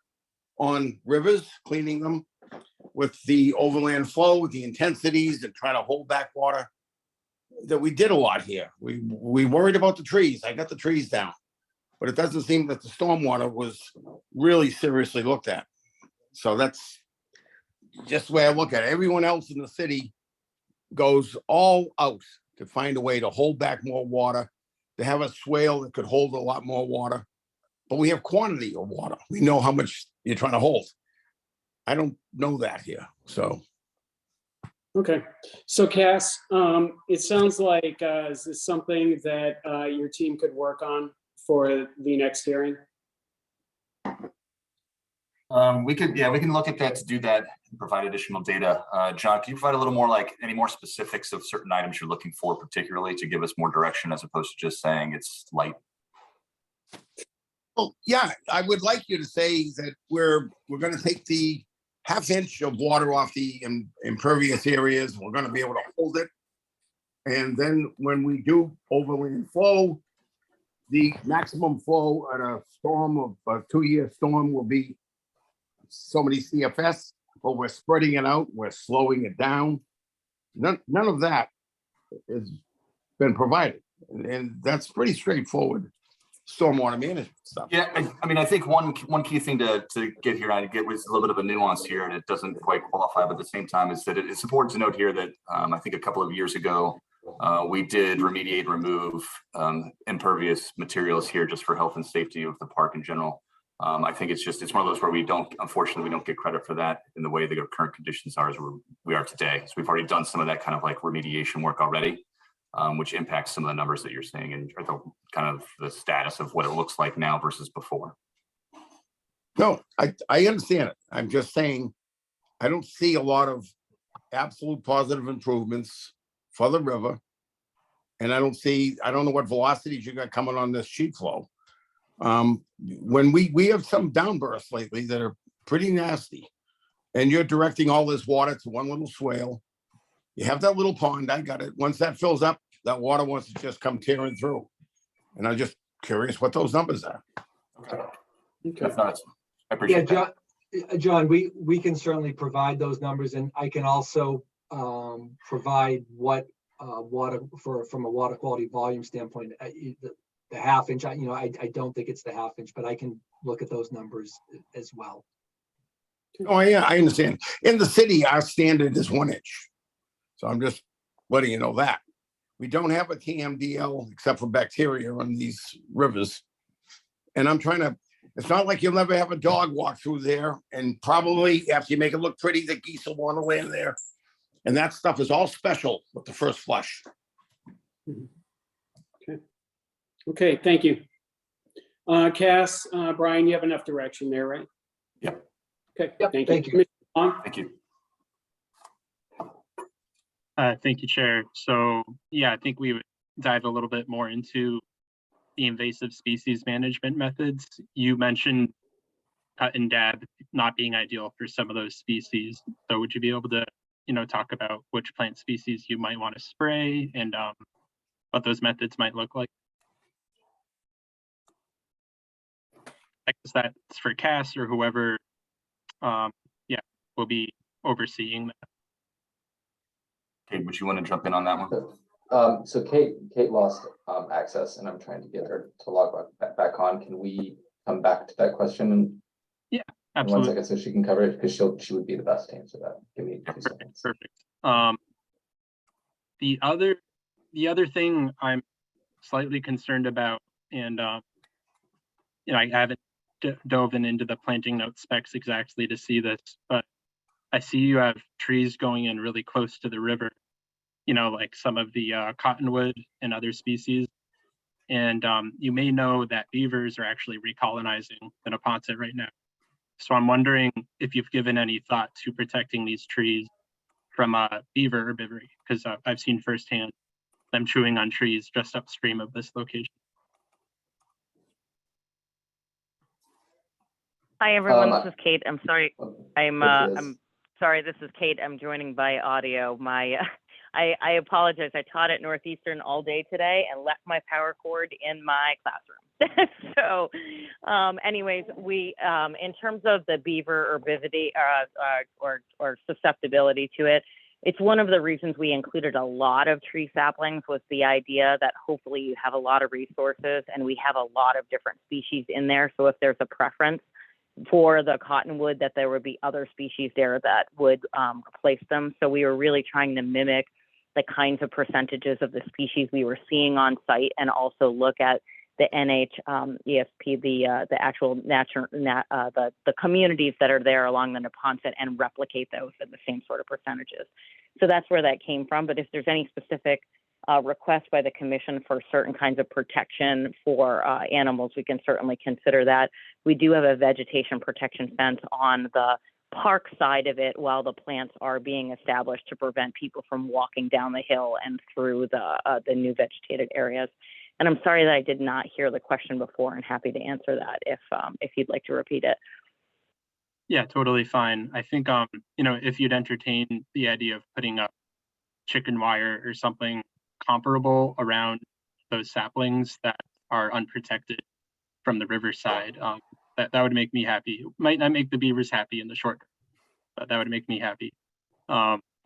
on rivers, cleaning them, with the overland flow, with the intensities and trying to hold back water, that we did a lot here. We worried about the trees. I got the trees down, but it doesn't seem that the stormwater was really seriously looked at. So that's just the way I look at it. Everyone else in the city goes all out to find a way to hold back more water, to have a swale that could hold a lot more water. But we have quantity of water. We know how much you're trying to hold. I don't know that here, so. Okay, so Cass, it sounds like, is this something that your team could work on for the next hearing? We can look at that to do that and provide additional data. John, can you provide a little more, like any more specifics of certain items you're looking for particularly to give us more direction as opposed to just saying it's light? Well, yeah, I would like you to say that we're going to take the half-inch of water off the impervious areas. We're going to be able to hold it. And then when we do overland flow, the maximum flow at a storm of a 2-year storm will be so many CFS, but we're spreading it out. We're slowing it down. None of that has been provided. And that's pretty straightforward stormwater management stuff. Yeah, I mean, I think one key thing to get here, I get with a little bit of a nuance here, and it doesn't quite qualify, but at the same time is that it's important to note here that I think a couple of years ago, we did remediate, remove impervious materials here just for health and safety of the park in general. I think it's one of those where unfortunately, we don't get credit for that in the way the current conditions are as we are today. So we've already done some of that kind of like remediation work already. Which impacts some of the numbers that you're seeing and or the kind of the status of what it looks like now versus before. No, I understand it. I'm just saying, I don't see a lot of absolute positive improvements for the river. And I don't know what velocities you got coming on this sheet flow. When we have some downbursts lately that are pretty nasty, and you're directing all this water to one little swale. You have that little pond, I got it. Once that fills up, that water wants to just come tearing through. And I'm just curious what those numbers are. Okay. Okay. I appreciate that. John, we can certainly provide those numbers, and I can also provide what water from a water quality volume standpoint, the half inch, I don't think it's the half inch, but I can look at those numbers as well. Oh yeah, I understand. In the city, our standard is 1 inch. So I'm just letting you know that. We don't have a TMDL except for bacteria on these rivers. And I'm trying to, it's not like you'll never have a dog walk through there. And probably after you make it look pretty, the geese will want to land there. And that stuff is all special with the first flush. Okay, thank you. Cass, Brian, you have enough direction there, right? Yep. Okay, Yep, thank you. thank you. Commissioner Long? Thank you. Thank you, Chair. So, yeah, I think we would dive a little bit more into the invasive species management methods. You mentioned cut and dab not being ideal for some of those species. So would you be able to, talk about which plant species you might want to spray and what those methods might look like? I guess that's for Cass or whoever, will be overseeing that. Kate, would you want to jump in on that one? So Kate lost access, and I'm trying to get her to log back on. Can we come back to that question in Yeah, in 1 absolutely. second so she can cover it? Because she would be the best to answer that. Give me 2 seconds. Perfect. The other thing I'm slightly concerned about, and I haven't dove into the planting note specs exactly to see this, but I see you have trees going in really close to the river, like some of the cottonwood and other species. And you may know that beavers are actually recolonizing the Neponset right now. So I'm wondering if you've given any thought to protecting these trees from beaver herbivory, because I've seen firsthand them chewing on trees just upstream of this location. Hi everyone, this is Kate. I'm sorry. Yes. I'm sorry. This is Kate. I'm joining by audio. I apologize. I taught at Northeastern all day today and left my power cord in my classroom. So, anyways, we in terms of the beaver herbivority or susceptibility to it, it's one of the reasons we included a lot of tree saplings, was the idea that hopefully you have a lot of resources and we have a lot of different species in there. So if there's a preference for the cottonwood, that there would be other species there that would replace them. So we were really trying to mimic the kinds of percentages of the species we were seeing on site, and also look at the ESP, the actual natural, the communities that are there along the Neponset, and replicate those in the same sort of percentages. So that's where that came from. But if there's any specific request by the commission for certain kinds of protection for animals, we can certainly consider that. We do have a vegetation protection fence on the park side of it while the plants are being established to prevent people from walking down the hill and through the new vegetated areas. And I'm sorry that I did not hear the question before, and happy to answer that if you'd like to repeat it. Yeah, totally fine. I think, if you'd entertain the idea of putting up chicken wire or something comparable around those saplings that are unprotected from the riverside, that would make me happy. It might not make the beavers happy in the short term, but that would make me happy.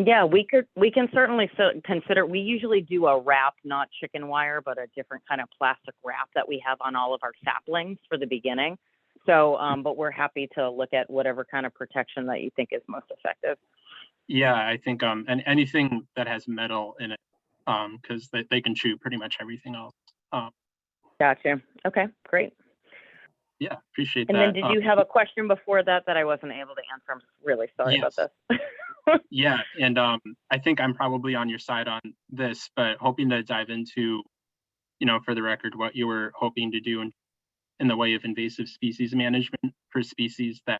Yeah, we can certainly consider. We usually do a wrap, not chicken wire, but a different kind of plastic wrap that we have on all of our saplings for the beginning. So, but we're happy to look at whatever kind of protection that you think is most effective. Yeah, I think and anything that has metal in it, because they can chew pretty much everything else. Gotcha. Okay, great. Yeah, appreciate And that. then did you have a question before that I wasn't able to answer? I'm really sorry about this. Yeah, and I think I'm probably on your side on this, but hoping to dive into, for the record, what you were hoping to do in the way of invasive species management for species that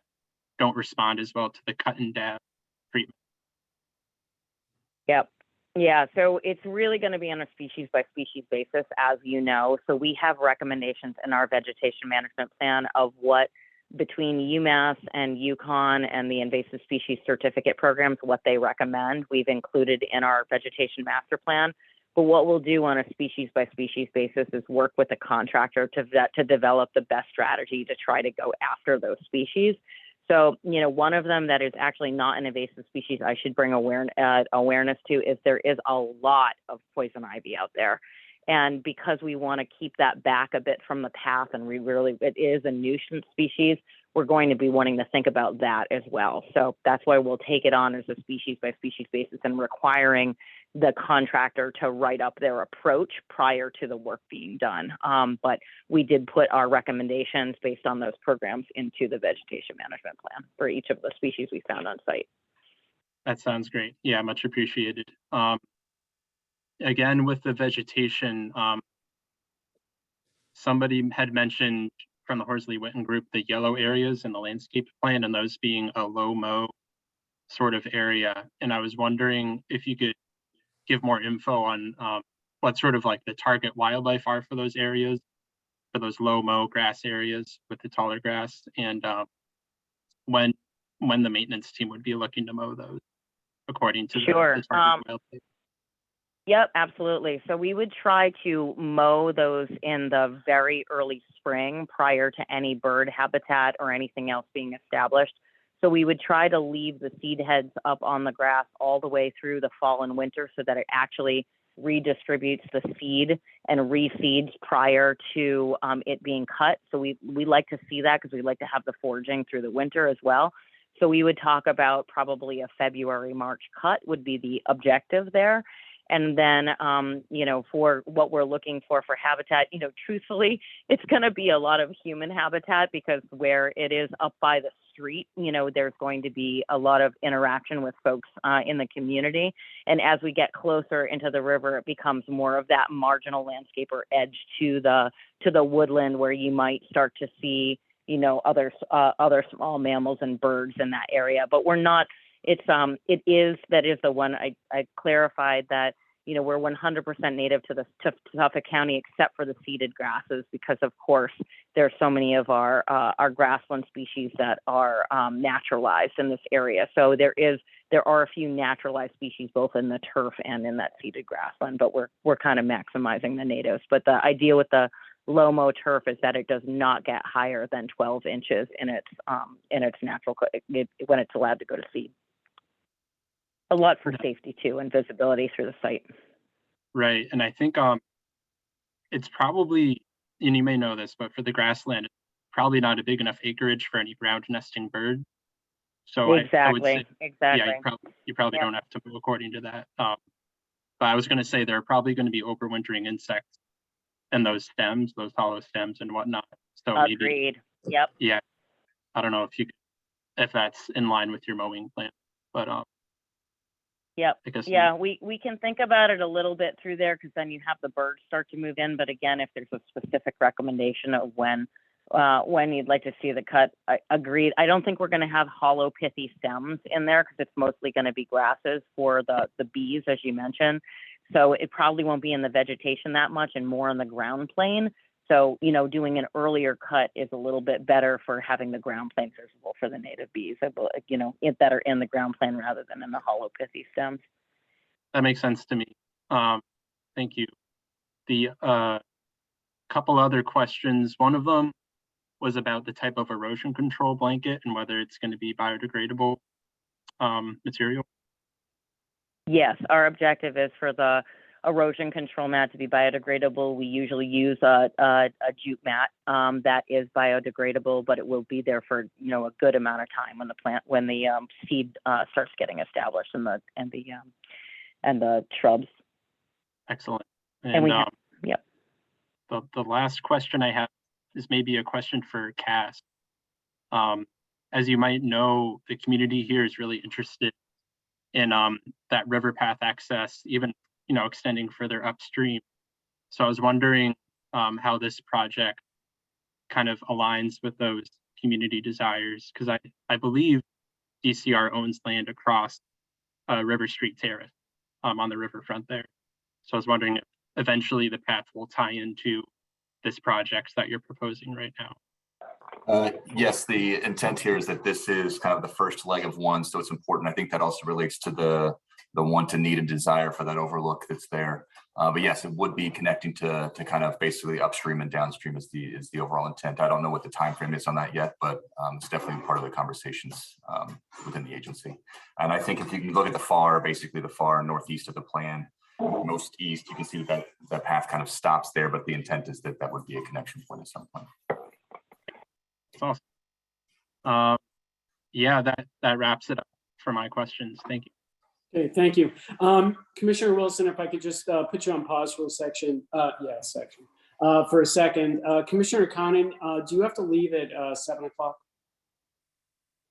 don't respond as well to the cut and dab treatment. Yep. Yeah, so it's really going to be on a species by species basis, as you know. So we have recommendations in our vegetation management plan of what, between UMass and UConn and the invasive species certificate programs, what they recommend. We've included in our vegetation master plan. But what we'll do on a species by species basis is work with the contractor to develop the best strategy to try to go after those species. So, one of them that is actually not an invasive species I should bring awareness to is there is a lot of poison ivy out there. And because we want to keep that back a bit from the path, and it is a nuisance species, we're going to be wanting to think about that as well. So that's why we'll take it on as a species by species basis, and requiring the contractor to write up their approach prior to the work being done. But we did put our recommendations based on those programs into the vegetation management plan for each of the species we found on site. That sounds great. Yeah, much appreciated. Again, with the vegetation, somebody had mentioned from the Horsley-Witten group, the yellow areas in the landscape plan, and those being a low mow sort of area. And I was wondering if you could give more info on what sort of like the target wildlife are for those areas, for those low mow grass areas with the taller grass, and when the maintenance team would be looking to mow those according to Sure. the target wildlife. Yep, absolutely. So we would try to mow those in the very early spring prior to any bird habitat or anything else being established. So we would try to leave the seed heads up on the grass all the way through the fall and winter so that it actually redistributes the seed and reseeds prior to it being cut. So we like to see that because we like to have the foraging through the winter as well. So we would talk about probably a February, March cut would be the objective there. And then, you know, for what we're looking for habitat, you know, truthfully, it's going to be a lot of human habitat because where it is up by the street, you know, there's going to be a lot of interaction with folks in the community. And as we get closer into the river, it becomes more of that marginal landscape or edge to the woodland where you might start to see, you know, other small mammals and birds in that area. But we're not. That is the one I clarified that, you know, we're 100% native to Suffolk County except for the seeded grasses because of course there's so many of our grassland species that are naturalized in this area. So there are a few naturalized species both in the turf and in that seeded grassland, but we're kind of maximizing the natives. But the idea with the low mow turf is that it does not get higher than 12 inches in its natural when it's allowed to go to seed. A lot for safety too and visibility through the site. Right, and I think it's probably, and you may know this, but for the grassland, it's probably not a big enough acreage for any ground nesting bird. So I would say, exactly. Yeah, you probably don't have to move according to that. But I was going to say there are probably going to be overwintering insects in those stems, those hollow stems and whatnot. So Agreed. Yep. Yeah, I don't know if that's in line with your mowing plan, but Yep. I guess Yeah, we can think about it a little bit through there because then you have the birds start to move in. But again, if there's a specific recommendation of when you'd like to see the cut, I agreed. I don't think we're going to have hollow pithy stems in there because it's mostly going to be grasses for the bees, as you mentioned. So it probably won't be in the vegetation that much and more on the ground plane. So, you know, doing an earlier cut is a little bit better for having the ground plane visible for the native bees, you know, that are in the ground plane rather than in the hollow pithy stems. that makes sense to me. Thank you. The couple other questions. One of them was about the type of erosion control blanket and whether it's going to be biodegradable material. Yes, our objective is for the erosion control mat to be biodegradable. We usually use a jute mat that is biodegradable, but it will be there for, you know, a good amount of time when the seed starts getting established and the shrubs. Excellent. And we have, yep. The last question I have is maybe a question for Cass. As you might know, the community here is really interested in that river path access, even, you know, extending further upstream. So I was wondering how this project kind of aligns with those community desires, because I believe DCR owns land across River Street Terrace on the riverfront there. So I was wondering if eventually the path will tie into this project that you're proposing right now. Yes, the intent here is that this is kind of the first leg of one, so it's important. I think that also relates to the want and need and desire for that overlook that's there. But yes, it would be connecting to kind of basically upstream and downstream is the overall intent. I don't know what the time frame is on that yet, but it's definitely part of the conversations within the agency. And I think if you can look at basically the far northeast of the plan, most east, you can see that path kind of stops there, but the intent is that would be a connection point at some point. That's awesome. Yeah, that wraps it up for my questions. Thank you. Okay, thank you. Commissioner Wilson, if I could just put you on pause for a second. For a second. Commissioner Conan, do you have to leave at 7 o'clock?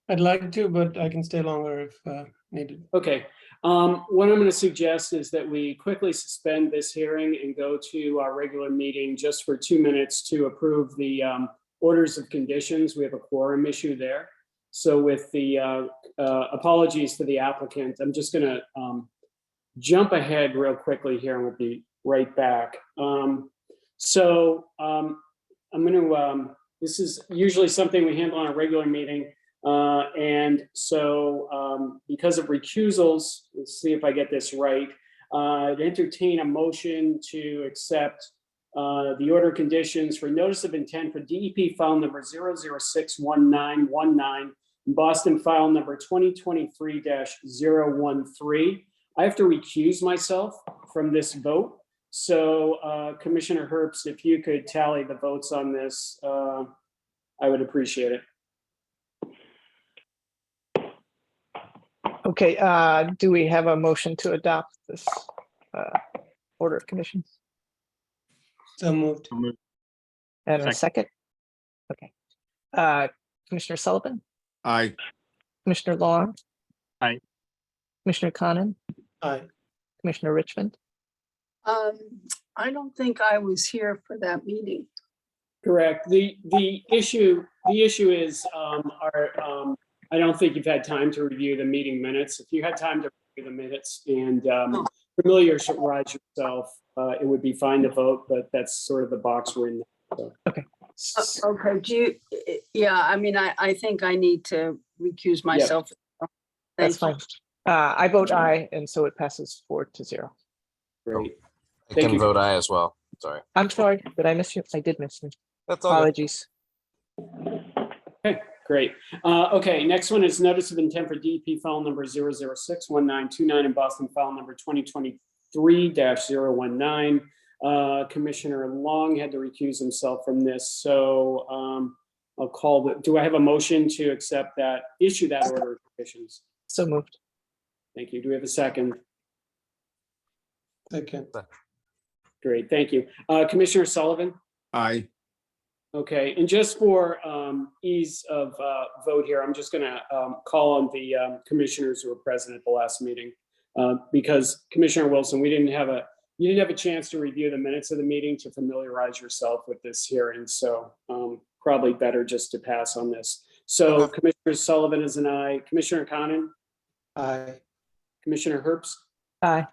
I'd like to, but I can stay longer if needed. Okay. What I'm going to suggest is that we quickly suspend this hearing and go to our regular meeting just for 2 minutes to approve the orders of conditions. We have a quorum issue there. So with the apologies to the applicant, I'm just going to jump ahead real quickly here and we'll be right back. I'm going to, this is usually something we handle on a regular meeting. Because of recusals, let's see if I get this right. I'd entertain a motion to accept the order of conditions for notice of intent for DEP file number 0061919 and Boston file number 2023-013. I have to recuse myself from this vote. So Commissioner Herbst, if you could tally the votes on this, I would appreciate it. Okay, do we have a motion to adopt this order of conditions? So moved. And a second? Okay. Commissioner Sullivan, Aye. Commissioner Long? Aye. Commissioner Conan, Aye. Commissioner Richmond? I don't think I was here for that meeting. Correct. The issue is I don't think you've had time to review the meeting minutes. If you had time to review the minutes and familiarize yourself, it would be fine to vote, but that's sort of the box we're in. So. Okay. Okay, yeah, I mean, I think I need to recuse myself. That's fine. I vote aye, and so it passes 4-0. Great. I Thank can you. vote aye as well. Sorry. I'm sorry, did I miss you? I did miss you. That's all good. Apologies. Okay, great. Okay, next one is notice of intent for DEP file number 0061929 and Boston file number 2023-019. Commissioner Long had to recuse himself from this, so I'll call do I have a motion to accept that, issue that order of conditions? So moved. Thank you. Do we have a second? Second. Great, thank you. Commissioner Sullivan? Aye. Okay, and just for ease of vote here, I'm just gonna call on the commissioners who were present at the last meeting. Because Commissioner Wilson, you didn't have a chance to review the minutes of the meeting to familiarize yourself with this hearing. So probably better just to pass on this. So Commissioner Sullivan is an aye. Commissioner Conan? Aye. Commissioner Herbst? Aye.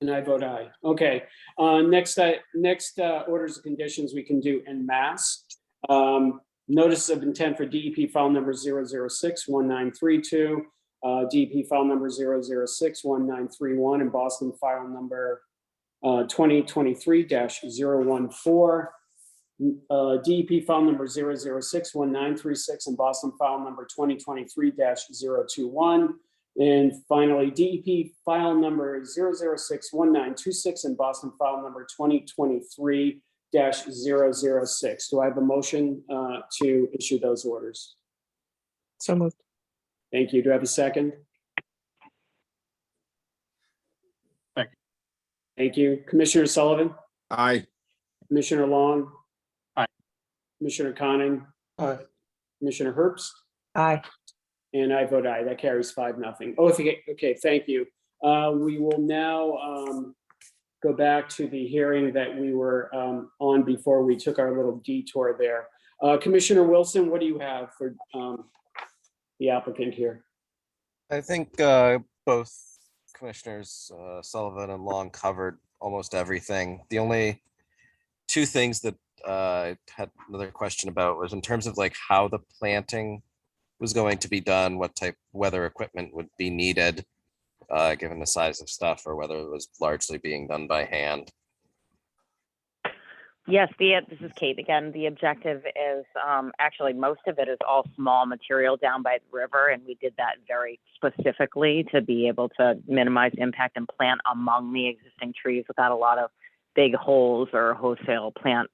And I vote aye. Okay, next orders of conditions we can do en masse. Notice of intent for DEP file number 0061932, DEP file number 0061931, and Boston file number 2023-014. DEP file number 0061936 and Boston file number 2023-021. And finally, DEP file number 0061926 and Boston file number 2023-006. Do I have a motion to issue those orders? So moved. Thank you. Do I have a second? Second. Thank you. Commissioner Sullivan? Aye. Commissioner Long? Aye. Commissioner Conan? Aye. Commissioner Herbst? Aye. And I vote aye. That carries 5-0. Oh, okay, thank you. We will now go back to the hearing that we were on before we took our little detour there. Commissioner Wilson, what do you have for the applicant here? I think both Commissioners Sullivan and Long covered almost everything. The only two things that I had another question about was in terms of like how the planting was going to be done, what type weather equipment would be needed, given the size of stuff, or whether it was largely being done by hand. Yes, this is Kate again. The objective is actually most of it is all small material down by the river, and we did that very specifically to be able to minimize impact and plant among the existing trees without a lot of big holes or wholesale plant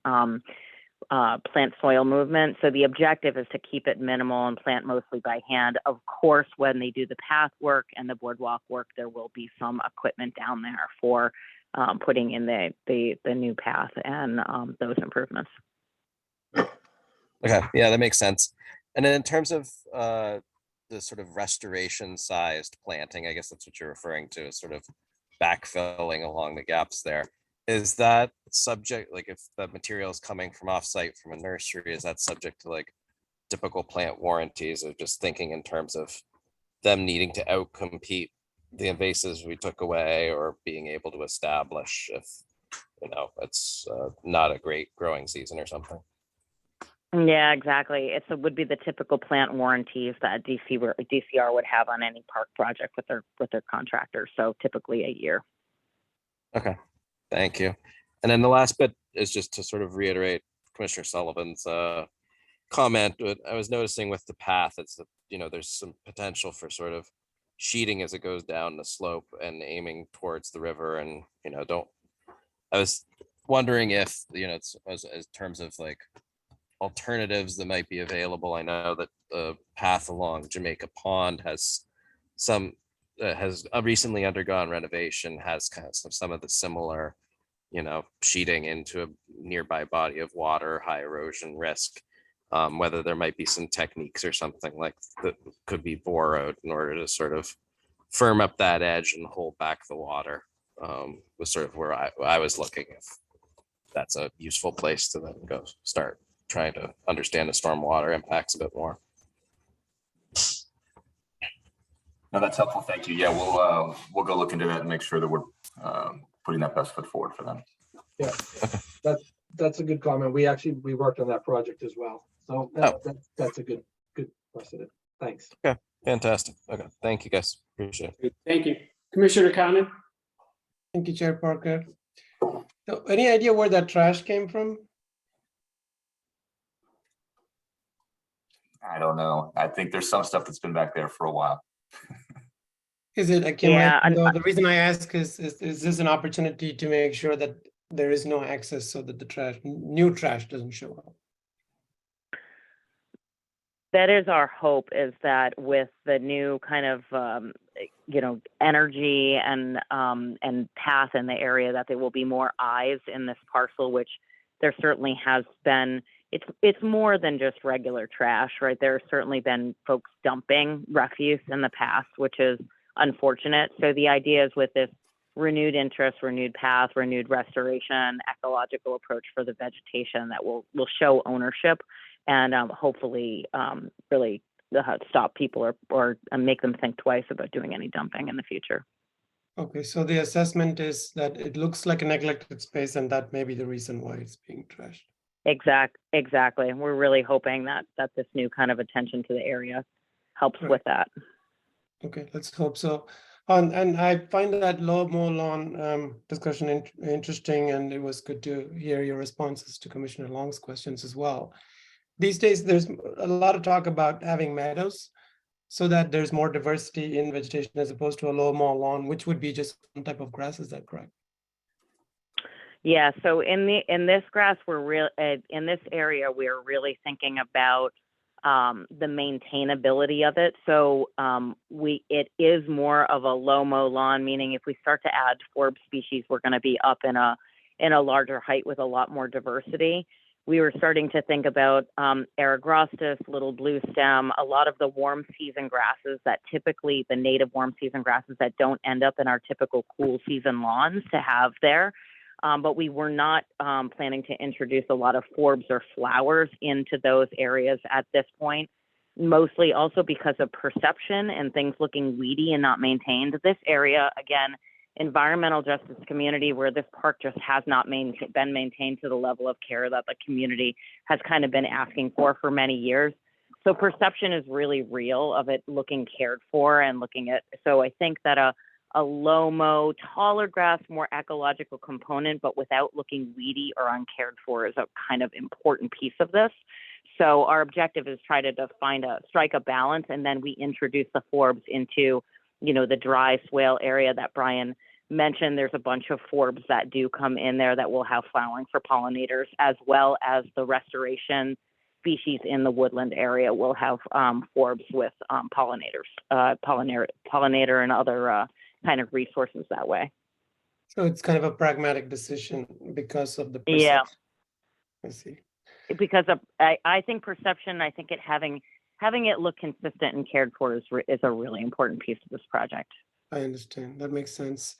soil movement. So the objective is to keep it minimal and plant mostly by hand. Of course, when they do the path work and the boardwalk work, there will be some equipment down there for putting in the new path and those improvements. Okay, yeah, that makes sense. And then in terms of the sort of restoration sized planting, I guess that's what you're referring to, is sort of backfilling along the gaps there. Is that subject, like if the material is coming from offsite from a nursery, is that subject to like typical plant warranties, of just thinking in terms of them needing to outcompete the invasives we took away or being able to establish if, it's not a great growing season or something. Yeah, exactly. It would be the typical plant warranties that DCR would have on any park project with their contractors. So typically a year. Okay, thank you. And then the last bit is just to sort of reiterate Commissioner Sullivan's comment. I was noticing with the path, it's that, there's some potential for sort of sheeting as it goes down the slope and aiming towards the river. And, I was wondering if, it's as terms of like alternatives that might be available. I know that the path along Jamaica Pond has recently undergone renovation, has kind of some of the similar, sheeting into a nearby body of water, high erosion risk. Whether there might be some techniques or something like that could be borrowed in order to sort of firm up that edge and hold back the water, was sort of where I was looking, if that's a useful place to then go start trying to understand the stormwater impacts a bit more. No, that's helpful. Thank you. Yeah, we'll go look into that and make sure that we're putting that best foot forward for them. Yeah, that's a good comment. We worked on that project as well. So that's a good precedent. Thanks. Okay, fantastic. Okay, thank you guys. Appreciate it. Thank you. Commissioner Conan? Thank you, Chair Parker. So any idea where that trash came from? I don't know. I think there's some stuff that's been back there for a while. Is it accumulating? The reason I ask is this an opportunity to make sure that there is no access so that the new trash doesn't show up? That is our hope, is that with the new kind of, energy and path in the area, that there will be more eyes in this parcel, which there certainly has been. It's more than just regular trash, right? There's certainly been folks dumping refuse in the past, which is unfortunate. So the idea is, with this renewed interest, renewed path, renewed restoration, ecological approach for the vegetation, that will show ownership and hopefully really stop people or make them think twice about doing any dumping in the future. Okay, so the assessment is that it looks like a neglected space, and that may be the reason why it's being trashed. Exactly. We're really hoping that this new kind of attention to the area helps with that. Okay, let's hope so. And I find that low mow lawn discussion interesting, and it was good to hear your responses to Commissioner Long's questions as well. These days, there's a lot of talk about having meadows so that there's more diversity in vegetation as opposed to a low mow lawn, which would be just one type of grass. Is that correct? Yeah. So in this grass, in this area, we're really thinking about the maintainability of it. So it is more of a low mow lawn, meaning if we start to add forb species, we're going to be up in a larger height with a lot more diversity. We were starting to think about Aragrostis, little blue stem, a lot of the warm season grasses that typically, the native warm season grasses that don't end up in our typical cool season lawns to have there. But we were not planning to introduce a lot of forbs or flowers into those areas at this point, mostly also because of perception and things looking weedy and not maintained. This area, again, environmental justice community, where this park just has not been maintained to the level of care that the community has kind of been asking for many years. So perception is really real of it looking cared for and so I think that a low mow, taller grass, more ecological component, but without looking weedy or uncared for, is a kind of important piece of this. So our objective is try to strike a balance, and then we introduce the forbs into, the dry swale area that Brian mentioned. There's a bunch of forbs that do come in there that will have flowering for pollinators, as well as the restoration species in the woodland area will have forbs with pollinators, pollinator and other kind of resources that way. So it's kind of a pragmatic decision because of the perception. Yeah. I see. Because of, I think perception, I think having it look consistent and cared for is a really important piece of this project. I understand. That makes sense.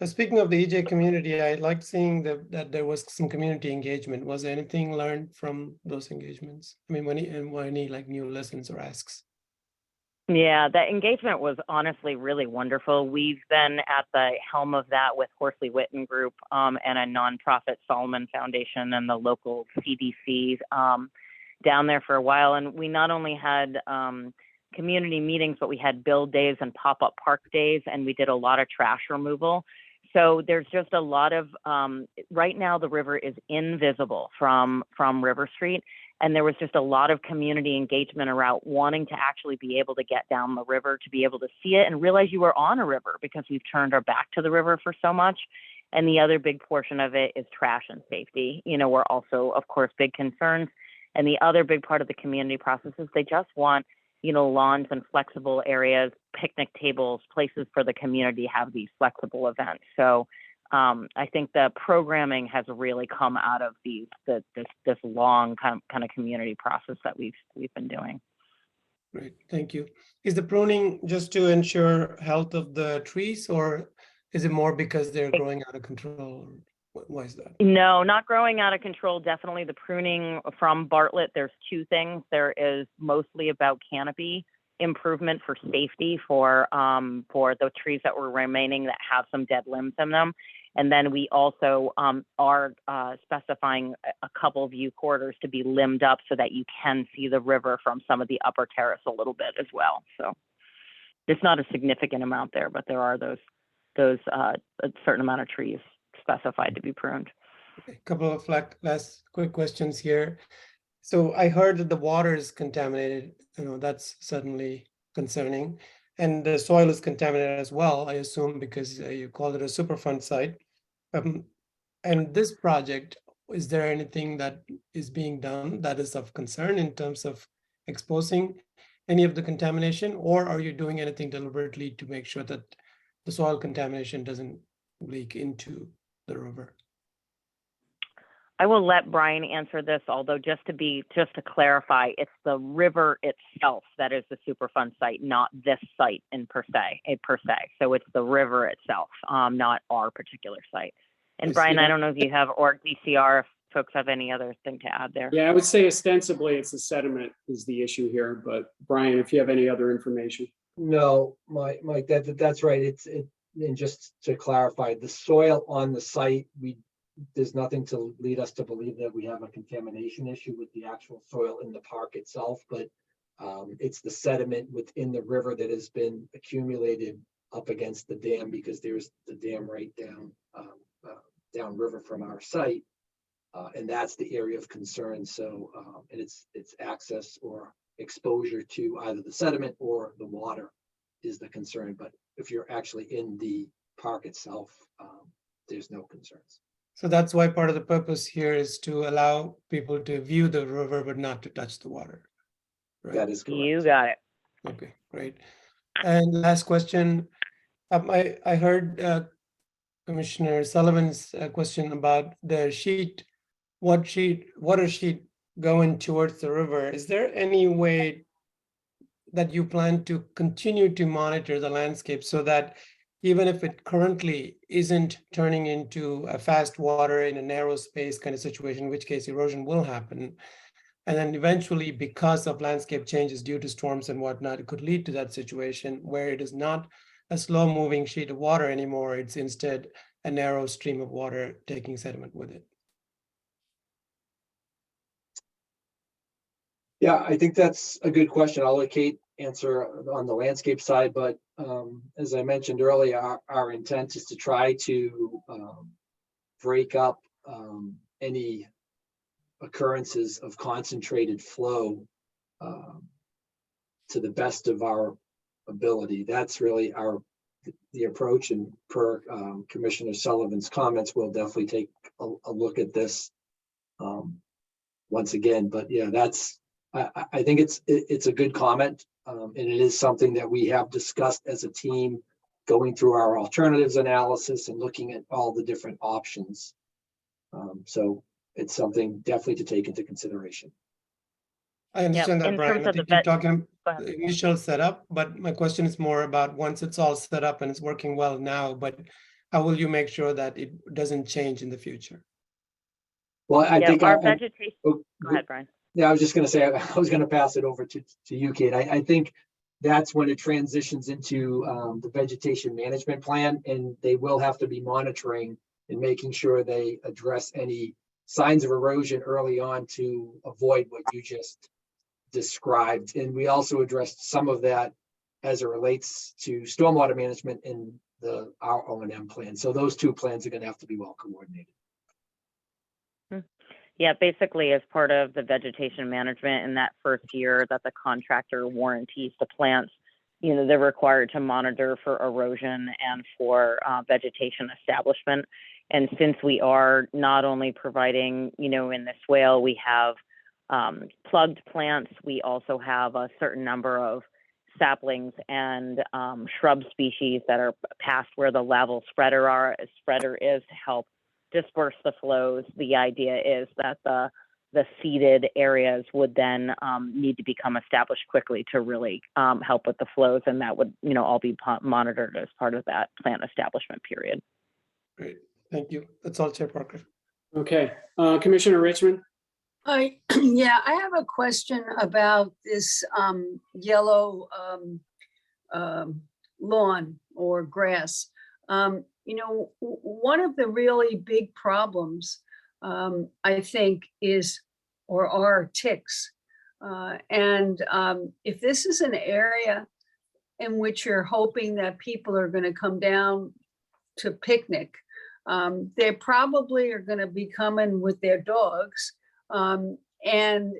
Speaking of the EJ community, I liked seeing that there was some community engagement. Was there anything learned from those engagements? I mean, any like new lessons or asks? Yeah, the engagement was honestly really wonderful. We've been at the helm of that with Horsley Witten Group and a nonprofit Solomon Foundation and the local CDC down there for a while. And we not only had community meetings, but we had build days and pop-up park days, and we did a lot of trash removal. So there's just a lot of, right now the river is invisible from River Street. And there was just a lot of community engagement around wanting to actually be able to get down the river, to be able to see it and realize you were on a river, because we've turned our back to the river for so much. And the other big portion of it is trash and safety. You know, we're also, of course, big concerns. And the other big part of the community process is they just want, you know, lawns and flexible areas, picnic tables, places for the community to have these flexible events. So I think the programming has really come out of this long kind of community process that we've been doing. Great, thank you. Is the pruning just to ensure health of the trees, or is it more because they're growing out of control? Why is that? No, not growing out of control. Definitely the pruning from Bartlett. There's two things. There is mostly about canopy improvement for safety for the trees that were remaining that have some dead limbs in them. And then we also are specifying a couple view corridors to be limbed up so that you can see the river from some of the upper terrace a little bit as well. So it's not a significant amount there, but there are those a certain amount of trees specified to be pruned. A couple of last quick questions here. So I heard that the water is contaminated. You know, that's certainly concerning. And the soil is contaminated as well, I assume, because you called it a Superfund site. And this project, is there anything that is being done that is of concern in terms of exposing any of the contamination, or are you doing anything deliberately to make sure that the soil contamination doesn't leak into the river? I will let Brian answer this, although just to clarify, it's the river itself that is the Superfund site, not this site per se. So it's the river itself, not our particular site. And Brian, I don't know if you have, or DCR, if folks have any other thing to add there. Yeah, I would say ostensibly it's the sediment is the issue here, but Brian, if you have any other information. No, Mike, that's right. And just to clarify, the soil on the site, there's nothing to lead us to believe that we have a contamination issue with the actual soil in the park itself, but it's the sediment within the river that has been accumulated up against the dam, because there's the dam right downriver from our site, and that's the area of concern. So, and it's access or exposure to either the sediment or the water is the concern. But if you're actually in the park itself, there's no concerns. So that's why part of the purpose here is to allow people to view the river, but not to touch the water. Right? That is correct. You got it. Okay, great. And last question. I heard Commissioner Sullivan's question about the water sheet going towards the river. Is there any way that you plan to continue to monitor the landscape so that even if it currently isn't turning into a fast water in a narrow space kind of situation, in which case erosion will happen, and then eventually, because of landscape changes due to storms and whatnot, it could lead to that situation where it is not a slow moving sheet of water anymore, it's instead a narrow stream of water taking sediment with it? Yeah, I think that's a good question. I'll let Kate answer on the landscape side, but as I mentioned earlier, our intent is to try to break up any occurrences of concentrated flow to the best of our ability. That's really the approach, and per Commissioner Sullivan's comments, we'll definitely take a look at this once again. But yeah, I think it's a good comment, and it is something that we have discussed as a team, going through our alternatives analysis and looking at all the different options. So it's something definitely to take into consideration. I understand that, In Brian. terms I of think the you're vet- talking Go ahead. the initial setup, but my question is more about once it's all set up and it's working well now, but how will you make sure that it doesn't change in the future? Well, I think our vegetation. oh, Go ahead, Brian. Yeah, I was just going to say, I was going to pass it over to you, Kate. I think that's when it transitions into the vegetation management plan, and they will have to be monitoring and making sure they address any signs of erosion early on to avoid what you just described. And we also addressed some of that as it relates to stormwater management in our O&M plan. So those two plans are going to have to be well coordinated. Yeah, basically as part of the vegetation management in that first year that the contractor warranties the plants, you know, they're required to monitor for erosion and for vegetation establishment. And since we are not only providing, you know, in the swale, we have plugged plants, we also have a certain number of saplings and shrub species that are past where the level spreader is to help disperse the flows. The idea is that the seeded areas would then need to become established quickly to really help with the flows, and that would, you know, all be monitored as part of that plant establishment period. Great, thank you. That's all, Chair Parker. Okay, Commissioner Richmond? Yeah, I have a question about this yellow lawn or grass. You know, one of the really big problems, I think, is or are ticks. And if this is an area in which you're hoping that people are going to come down to picnic, they probably are going to be coming with their dogs. And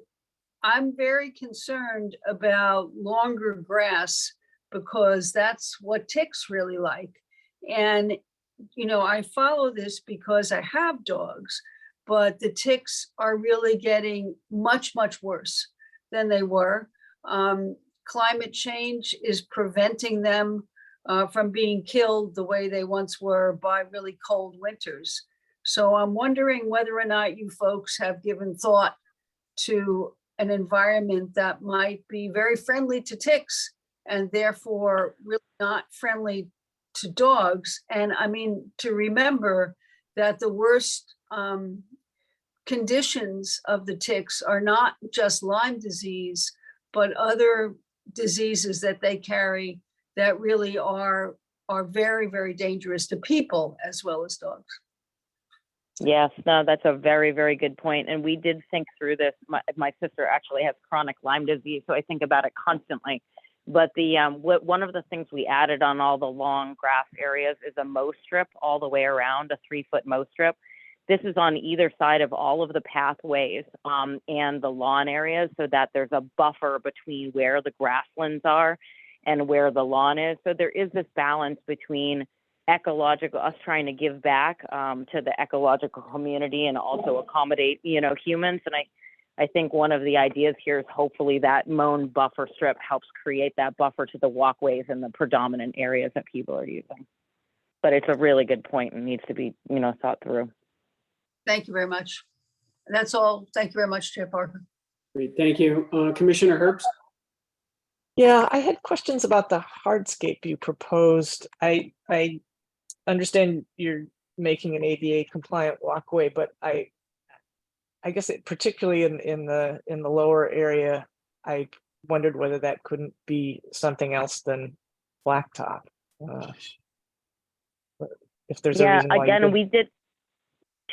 I'm very concerned about longer grass because that's what ticks really like. And, you know, I follow this because I have dogs, but the ticks are really getting much, much worse than they were. Climate change is preventing them from being killed the way they once were by really cold winters. So I'm wondering whether or not you folks have given thought to an environment that might be very friendly to ticks and therefore really not friendly to dogs. And I mean, to remember that the worst conditions of the ticks are not just Lyme disease, but other diseases that they carry that really are very, very dangerous to people as well as dogs. Yes, no, that's a very, very good point. And we did think through this. My sister actually has chronic Lyme disease, so I think about it constantly. But the one of the things we added on all the long grass areas is a mow strip all the way around, a 3-foot mow strip. This is on either side of all of the pathways and the lawn areas so that there's a buffer between where the grasslands are and where the lawn is. So there is this balance between ecological, us trying to give back to the ecological community and also accommodate, you know, humans. And I think one of the ideas here is hopefully that mown buffer strip helps create that buffer to the walkways and the predominant areas that people are using. But it's a really good point and needs to be, you know, thought through. Thank you very much. That's all. Thank you very much, Chair Parker. Great, thank you. Commissioner Herbst? Yeah, I had questions about the hardscape you proposed. I understand you're making an ADA compliant walkway, but I guess particularly in the lower area, I wondered whether that couldn't be something else than blacktop. If there's a reason why again, we did.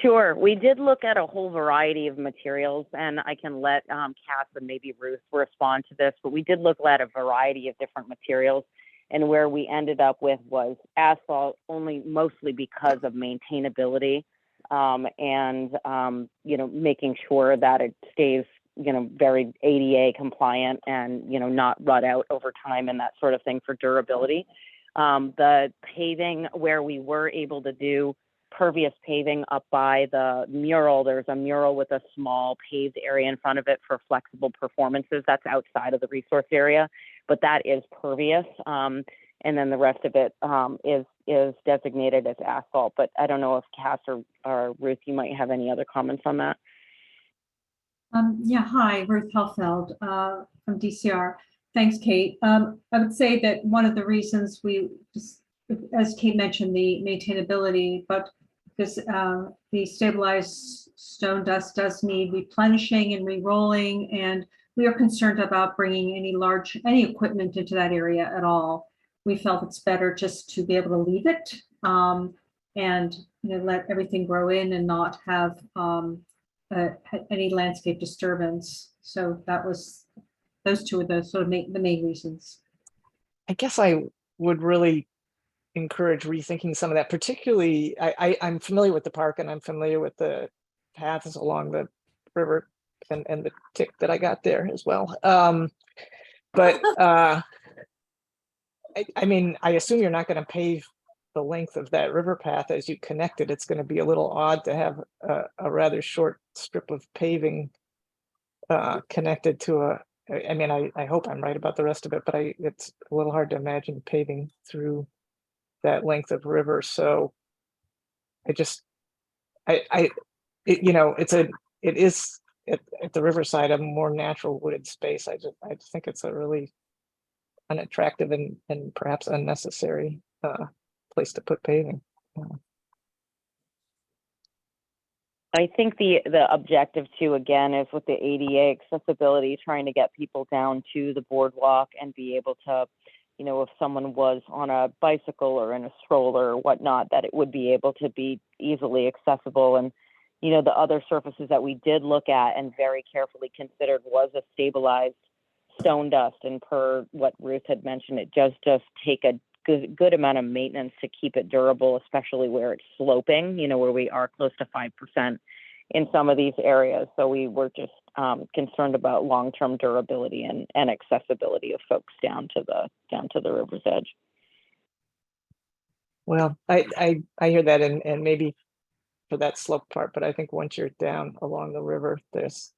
Sure, we did look at a whole variety of materials, and I can let Cass and maybe Ruth respond to this, but we did look at a variety of different materials, and where we ended up with was asphalt only mostly because of maintainability and, you know, making sure that it stays, you know, very ADA compliant and, you know, not rut out over time and that sort of thing for durability. The paving where we were able to do pervious paving up by the mural, there's a mural with a small paved area in front of it for flexible performances. That's outside of the resource area, but that is pervious. And then the rest of it is designated as asphalt. But I don't know if Cass or Ruth, you might have any other comments on that. Yeah, hi, Ruth Helfeld from DCR. Thanks, Kate. I would say that one of the reasons we just, as Kate mentioned, the maintainability, but because the stabilized stone dust does need replenishing and re-rolling, and we are concerned about bringing any equipment into that area at all. We felt it's better just to be able to leave it and let everything grow in and not have any landscape disturbance. So those two are the sort of the main reasons. I guess I would really encourage rethinking some of that, particularly I'm familiar with the park and I'm familiar with the paths along the river and the tick that I got there as well. But I mean, I assume you're not going to pave the length of that river path as you connect it. It's going to be a little odd to have a rather short strip of paving connected to I mean, I hope I'm right about the rest of it, but it's a little hard to imagine paving through that length of river. So it is at the riverside a more natural wooded space. I just think it's a really unattractive and perhaps unnecessary place to put paving. I think the objective too, again, is with the ADA accessibility, trying to get people down to the boardwalk and be able to, if someone was on a bicycle or in a stroller or whatnot, that it would be able to be easily accessible. And, the other surfaces that we did look at and very carefully considered was a stabilized stone dust. And per what Ruth had mentioned, it does just take a good amount of maintenance to keep it durable, especially where it's sloping, where we are close to 5% in some of these areas. So we were just concerned about long-term durability and accessibility of folks down to the river's edge. Well, I hear that, and maybe for that slope part, but I think once you're down along the river, it's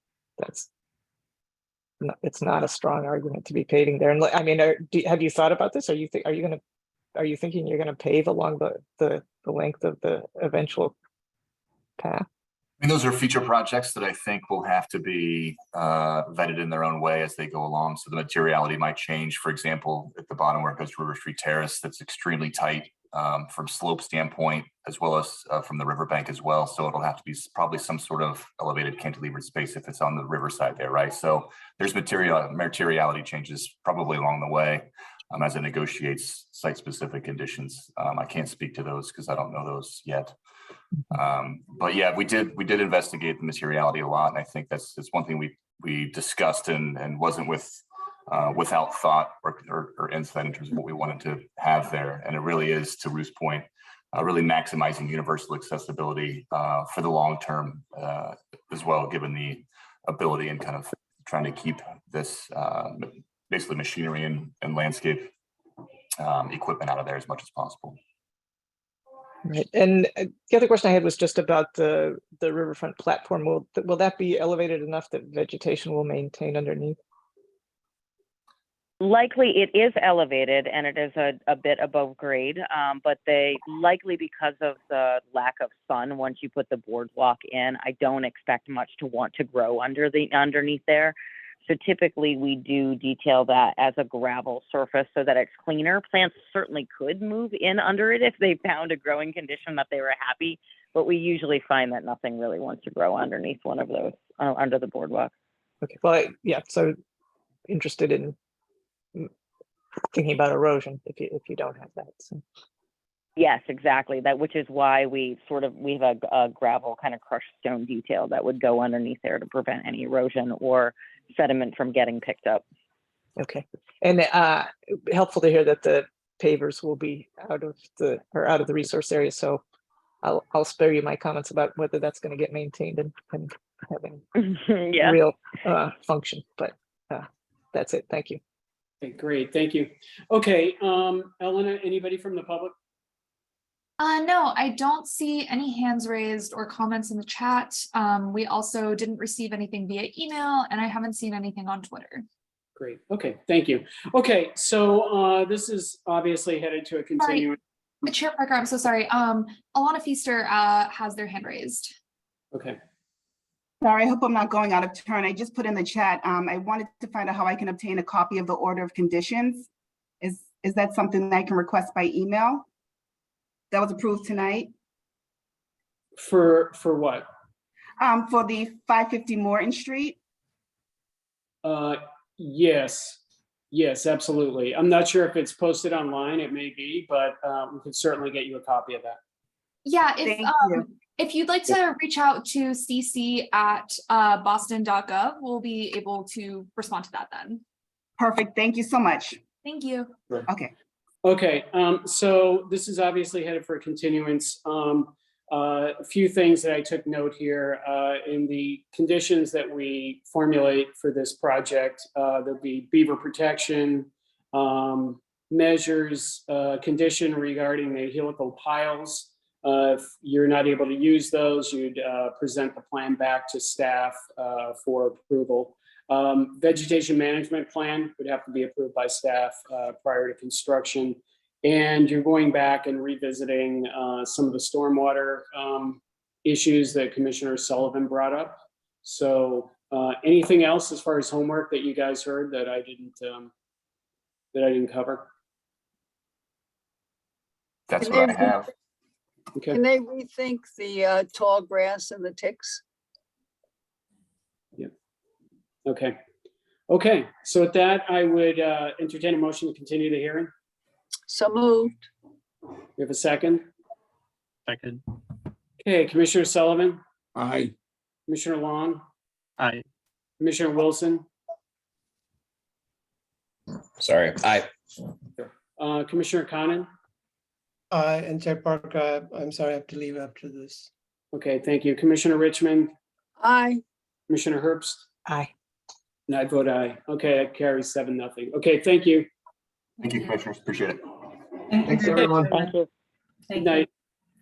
not a strong argument to be paving there. And I mean, have you thought about this? Are you thinking you're going to pave along the length of the eventual path? I mean, those are future projects that I think will have to be vetted in their own way as they go along. So the materiality might change. For example, at the bottom where it goes to River Street Terrace, that's extremely tight from slope standpoint, as well as from the riverbank as well. So it'll have to be probably some sort of elevated cantilevered space if it's on the riverside there, right? So there's materiality changes probably along the way as it negotiates site-specific conditions. I can't speak to those because I don't know those yet. But yeah, we did investigate the materiality a lot, and I think that's one thing we discussed and wasn't without thought or insight in terms of what we wanted to have there. And it really is, to Ruth's point, really maximizing universal accessibility for the long term as well, given the ability and kind of trying to keep this basically machinery and landscape equipment out of there as much as possible. Right. And the other question I had was just about the riverfront platform. Will that be elevated enough that vegetation will maintain underneath? Likely it is elevated and it is a bit above grade, but they likely, because of the lack of sun, once you put the boardwalk in, I don't expect much to want to grow underneath there. So typically we do detail that as a gravel surface so that it's cleaner. Plants certainly could move in under it if they found a growing condition that they were happy, but we usually find that nothing really wants to grow underneath one of those under the boardwalk. Okay, well, yeah, so interested in thinking about erosion if you don't have that. So. Yes, exactly. Which is why we have a gravel kind of crushed stone detail that would go underneath there to prevent any erosion or sediment from getting picked up. Okay, and helpful to hear that the pavers will be out of the resource area. So I'll spare you my comments about whether that's going to get maintained and having yeah. real function. But that's it. Thank you. Okay, great. Thank you. Okay, Elena, anybody from the public? No, I don't see any hands raised or comments in the chat. We also didn't receive anything via email, and I haven't seen anything on Twitter. Great. Okay, thank you. Okay, so this is obviously headed to a continuing. Chair Parker, I'm so sorry. Alana Feaster has their hand raised. Okay. Sorry, I hope I'm not going out of turn. I just put in the chat. I wanted to find out how I can obtain a copy of the order of conditions. Is that something that I can request by email? That was approved tonight. For what? For the 550 Morton Street. Yes, yes, absolutely. I'm not sure if it's posted online. It may be, but we can certainly get you a copy of that. Yeah, Thank you. if you'd like to reach out to CC at boston.gov, we'll be able to respond to that then. Perfect. Thank you so much. Thank you. Okay. Okay, so this is obviously headed for a continuance. A few things that I took note here in the conditions that we formulate for this project. There'll be beaver protection measures, condition regarding the helical piles. If you're not able to use those, you'd present the plan back to staff for approval. Vegetation management plan would have to be approved by staff prior to construction. And you're going back and revisiting some of the stormwater issues that Commissioner Sullivan brought up. So anything else as far as homework that you guys heard that I didn't cover? That's what I have. Okay. Can they rethink the tall grass and the ticks? Yeah. Okay. Okay. So with that, I would entertain a motion to continue the hearing. So moved. We have a second. Second. Okay, Commissioner Sullivan, Aye. Commissioner Long, Aye. Commissioner Wilson, Sorry. Aye. Commissioner Conan. And Chair Parker, I'm sorry, I have to leave after this. Okay, thank you. Commissioner Richmond, Aye. Commissioner Herbst, Aye. and I vote aye. Okay, that carries 7-0. Okay, thank you. Thank you, commissioners. Appreciate it. Thanks, everyone. Thank you. Good night.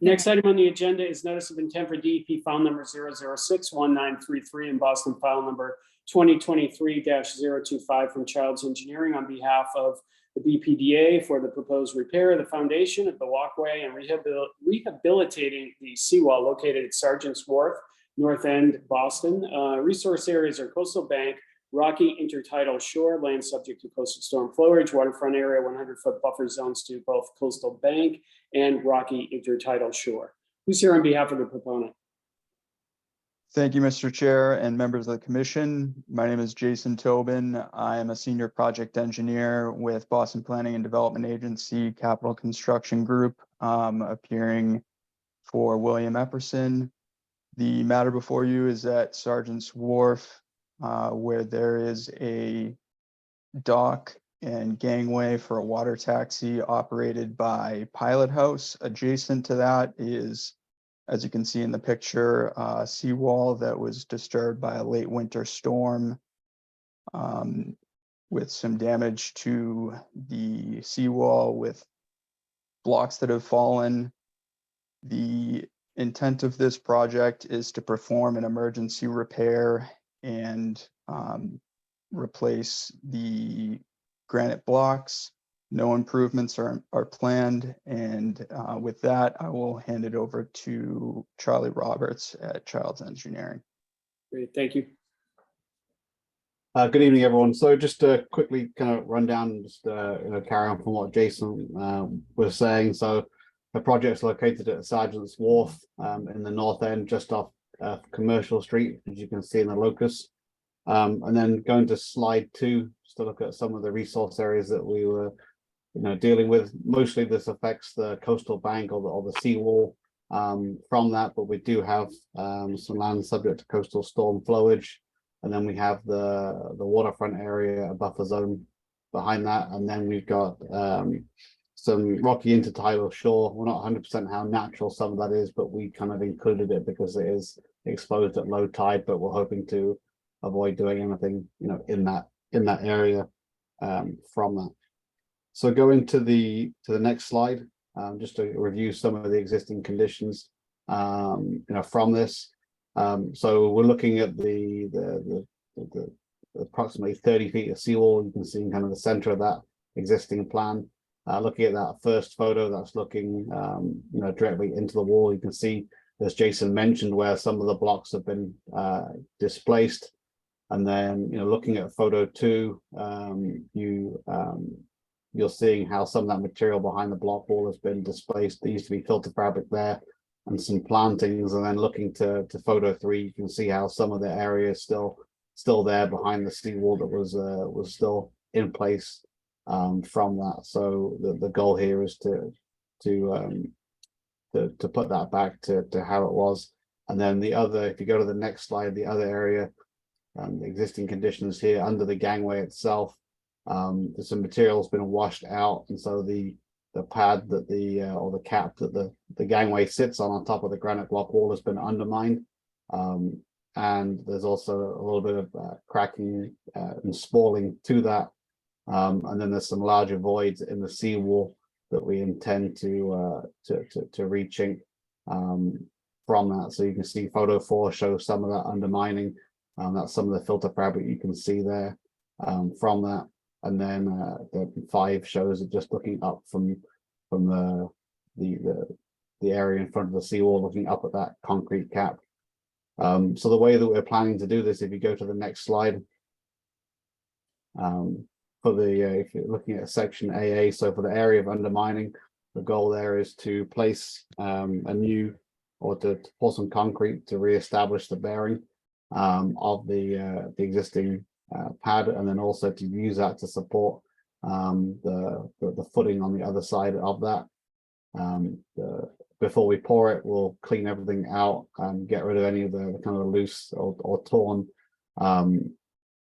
Next item on the agenda is notice of intent for DEP file number 0061933 and Boston file number 2023-025 from Childs Engineering on behalf of the BPDA for the proposed repair of the foundation of the walkway and rehabilitating the seawall located at Sergeant's Wharf, North End, Boston. Resource areas are coastal bank, rocky intertidal shore, land subject to coastal storm flowage, waterfront area, 100-foot buffer zones to both coastal bank and rocky intertidal shore. Who's here on behalf of the proponent? Thank you, Mr. Chair and members of the commission. My name is Jason Tobin. I am a senior project engineer with Boston Planning and Development Agency Capital Construction Group, appearing for William Epperson. The matter before you is at Sergeant's Wharf, where there is a dock and gangway for a water taxi operated by Pilot House. Adjacent to that is, as you can see in the picture, a seawall that was disturbed by a late winter storm, with some damage to the seawall with blocks that have fallen. The intent of this project is to perform an emergency repair and replace the granite blocks. No improvements are planned. And with that, I will hand it over to Charlie Roberts at Childs Engineering. Great, thank you. Good evening, everyone. So just to quickly kind of run down, just carry on from what Jason was saying. So the project's located at Sergeant's Wharf in the north end, just off Commercial Street, as you can see in the locus. And then going to slide 2, just to look at some of the resource areas that we were dealing with. Mostly this affects the coastal bank or the seawall from that, but we do have some land subject to coastal storm flowage. And then we have the waterfront area, a buffer zone behind that. And then we've got some rocky intertidal shore. We're not 100% how natural some of that is, but we kind of included it because it is exposed at low tide, but we're hoping to avoid doing anything, in that area from that. So going to the next slide, just to review some of the existing conditions, from this. So we're looking at the approximately 30 feet of seawall. You can see in kind of the center of that existing plan. Looking at that first photo, that's looking directly into the wall. You can see, as Jason mentioned, where some of the blocks have been displaced. And then, looking at photo 2, you're seeing how some of that material behind the block wall has been displaced. There used to be filter fabric there and some plantings. And then looking to photo 3, you can see how some of the area is still still there behind the seawall that was still in place from that. So the goal here is to put that back to how it was. And then the other, if you go to the next slide, the other area, the existing conditions here under the gangway itself, there's some material's been washed out, and so the pad that or the cap that the gangway sits on top of the granite block wall has been undermined. And there's also a little bit of cracking and spalling to that. And then there's some larger voids in the seawall that we intend to re-chink from that. So you can see photo 4 shows some of that undermining. That's some of the filter fabric you can see there from that. And then the 5 shows it just looking up from the area in front of the seawall, looking up at that concrete cap. So the way that we're planning to do this, if you go to the next slide, if you're looking at section AA, so for the area of undermining, the goal there is to place a new, or to pour some concrete to reestablish the bearing of the existing pad, and then also to use that to support the footing on the other side of that. Before we pour it, we'll clean everything out and get rid of any of the kind of loose or torn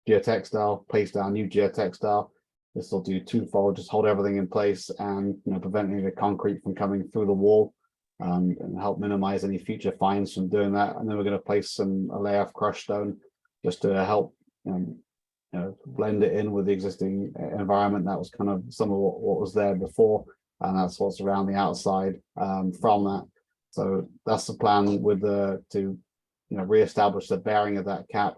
geotextile, place down new geotextile. This will do twofold, just hold everything in place and prevent any of the concrete from coming through the wall, and help minimize any future fines from doing that. And then we're going to place a layer of crushed stone just to help blend it in with the existing environment. That was kind of some of what was there before, and that's what's around the outside from that. So that's the plan with to reestablish the bearing of that cap.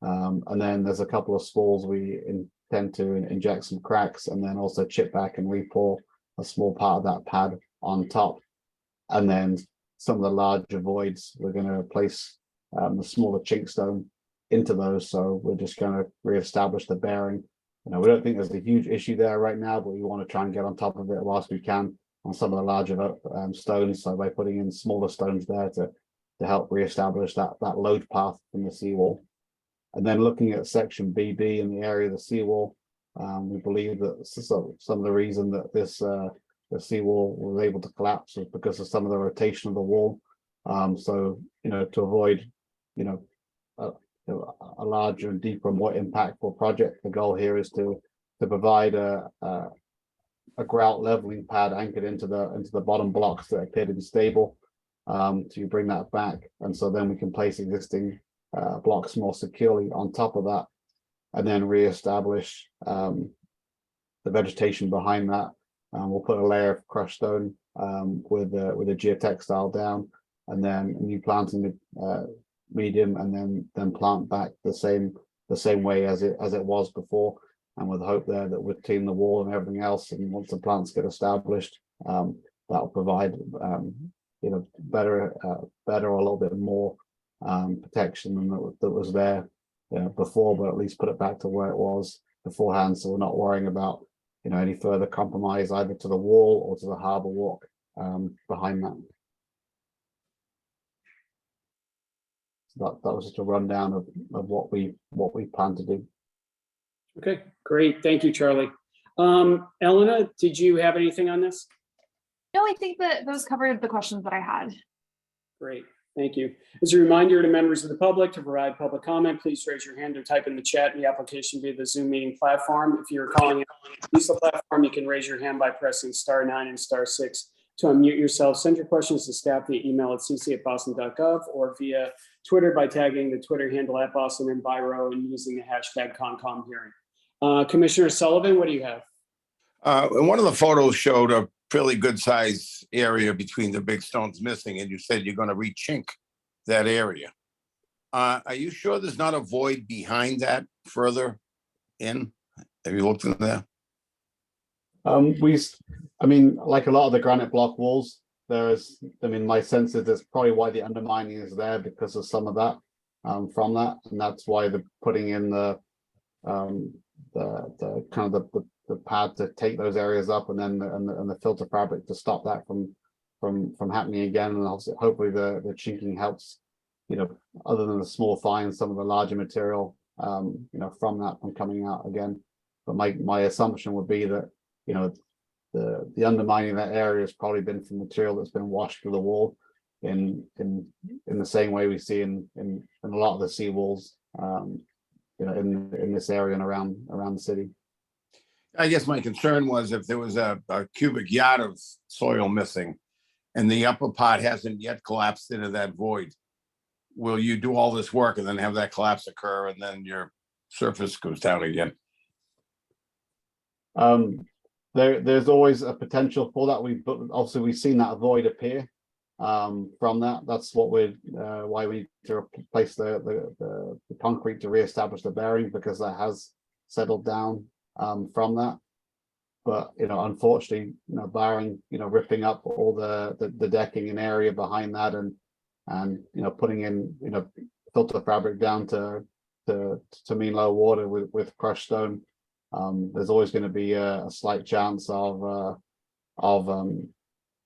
And then there's a couple of spalls we intend to inject some cracks, and then also chip back and re-pour a small part of that pad on top. And then some of the larger voids, we're going to place the smaller chink stone into those. So we're just going to reestablish the bearing. We don't think there's a huge issue there right now, but we want to try and get on top of it whilst we can on some of the larger stones. So by putting in smaller stones there to help reestablish that load path from the seawall. And then looking at section BB in the area of the seawall, we believe that some of the reason that this the seawall was able to collapse was because of some of the rotation of the wall. So to avoid a larger and deeper and more impactful project, the goal here is to provide a grout leveling pad anchored into the bottom blocks that appear to be stable, to bring that back, and so then we can place existing blocks more securely on top of that, and then re-establish the vegetation behind that. We'll put a layer of crushed stone with a geotextile down, and then a new planting medium, and then plant back the same way as it was before, and with the hope there that we'll clean the wall and everything else. And once the plants get established, that will provide better or a little bit more protection than that was there before, but at least put it back to where it was beforehand, so we're not worrying about any further compromise either to the wall or to the harbor walk behind that. So that was just a rundown of what we plan to do. Okay, great. Thank you, Charlie. Elena, did you have anything on this? No, I think that those covered the questions that I had. Great, thank you. As a reminder to members of the public, to provide public comment, please raise your hand or type in the chat in the application via the Zoom meeting platform. If you're calling in use the platform, you can raise your hand by pressing *9 and *6 to unmute yourself. Send your questions to staff via email at cc@boston.gov or via Twitter by tagging the Twitter handle @BostonEnviro and using the hashtag ConComHearing. Commissioner Sullivan, what do you have? And one of the photos showed a fairly good size area between the big stones missing, and you said you're going to re-chink that area. Are you sure there's not a void behind that further in? Have you looked in there? Like a lot of the granite block walls, my sense is that's probably why the undermining is there, because of some of that from that, and that's why they're putting in the kind of the pad to take those areas up, and then the filter fabric to stop that from happening again. And also hopefully the chinking helps, other than the small fines, some of the larger material from that, from coming out again. But my assumption would be that, the undermining of that area has probably been from material that's been washed through the wall in the same way we see in a lot of the seawalls, in this area and around the city. I guess my concern was if there was a cubic yard of soil missing and the upper part hasn't yet collapsed into that void, will you do all this work and then have that collapse occur and then your surface goes down again? There's always a potential for that. We've seen that void appear from that. That's what why we need to replace the concrete to reestablish the bearing, because that has settled down from that. But unfortunately, barring ripping up all the decking and area behind that and putting in filter fabric down to mean low water with crushed stone, there's always going to be a slight chance of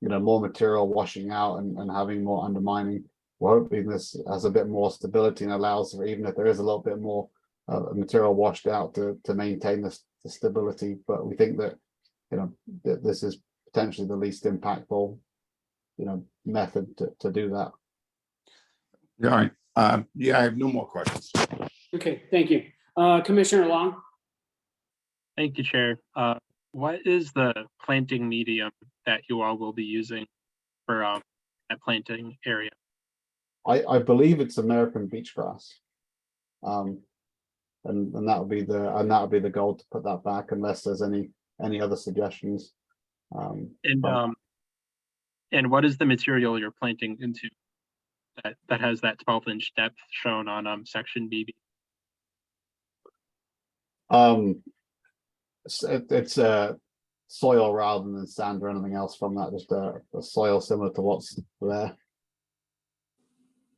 more material washing out and having more undermining. We're hoping this has a bit more stability and allows for, even if there is a little bit more material washed out, to maintain the stability. But we think that that this is potentially the least impactful method to do that. All right. I have no more questions. Okay, thank you. Commissioner Long? Thank you, Chair. What is the planting medium that you all will be using for that planting area? I believe it's American beach grass. And that would be the goal, to put that back, unless there's any other suggestions. And what is the material you're planting into that has that 12-inch depth shown on section BB? It's soil rather than sand or anything else from that, just a soil similar to what's there.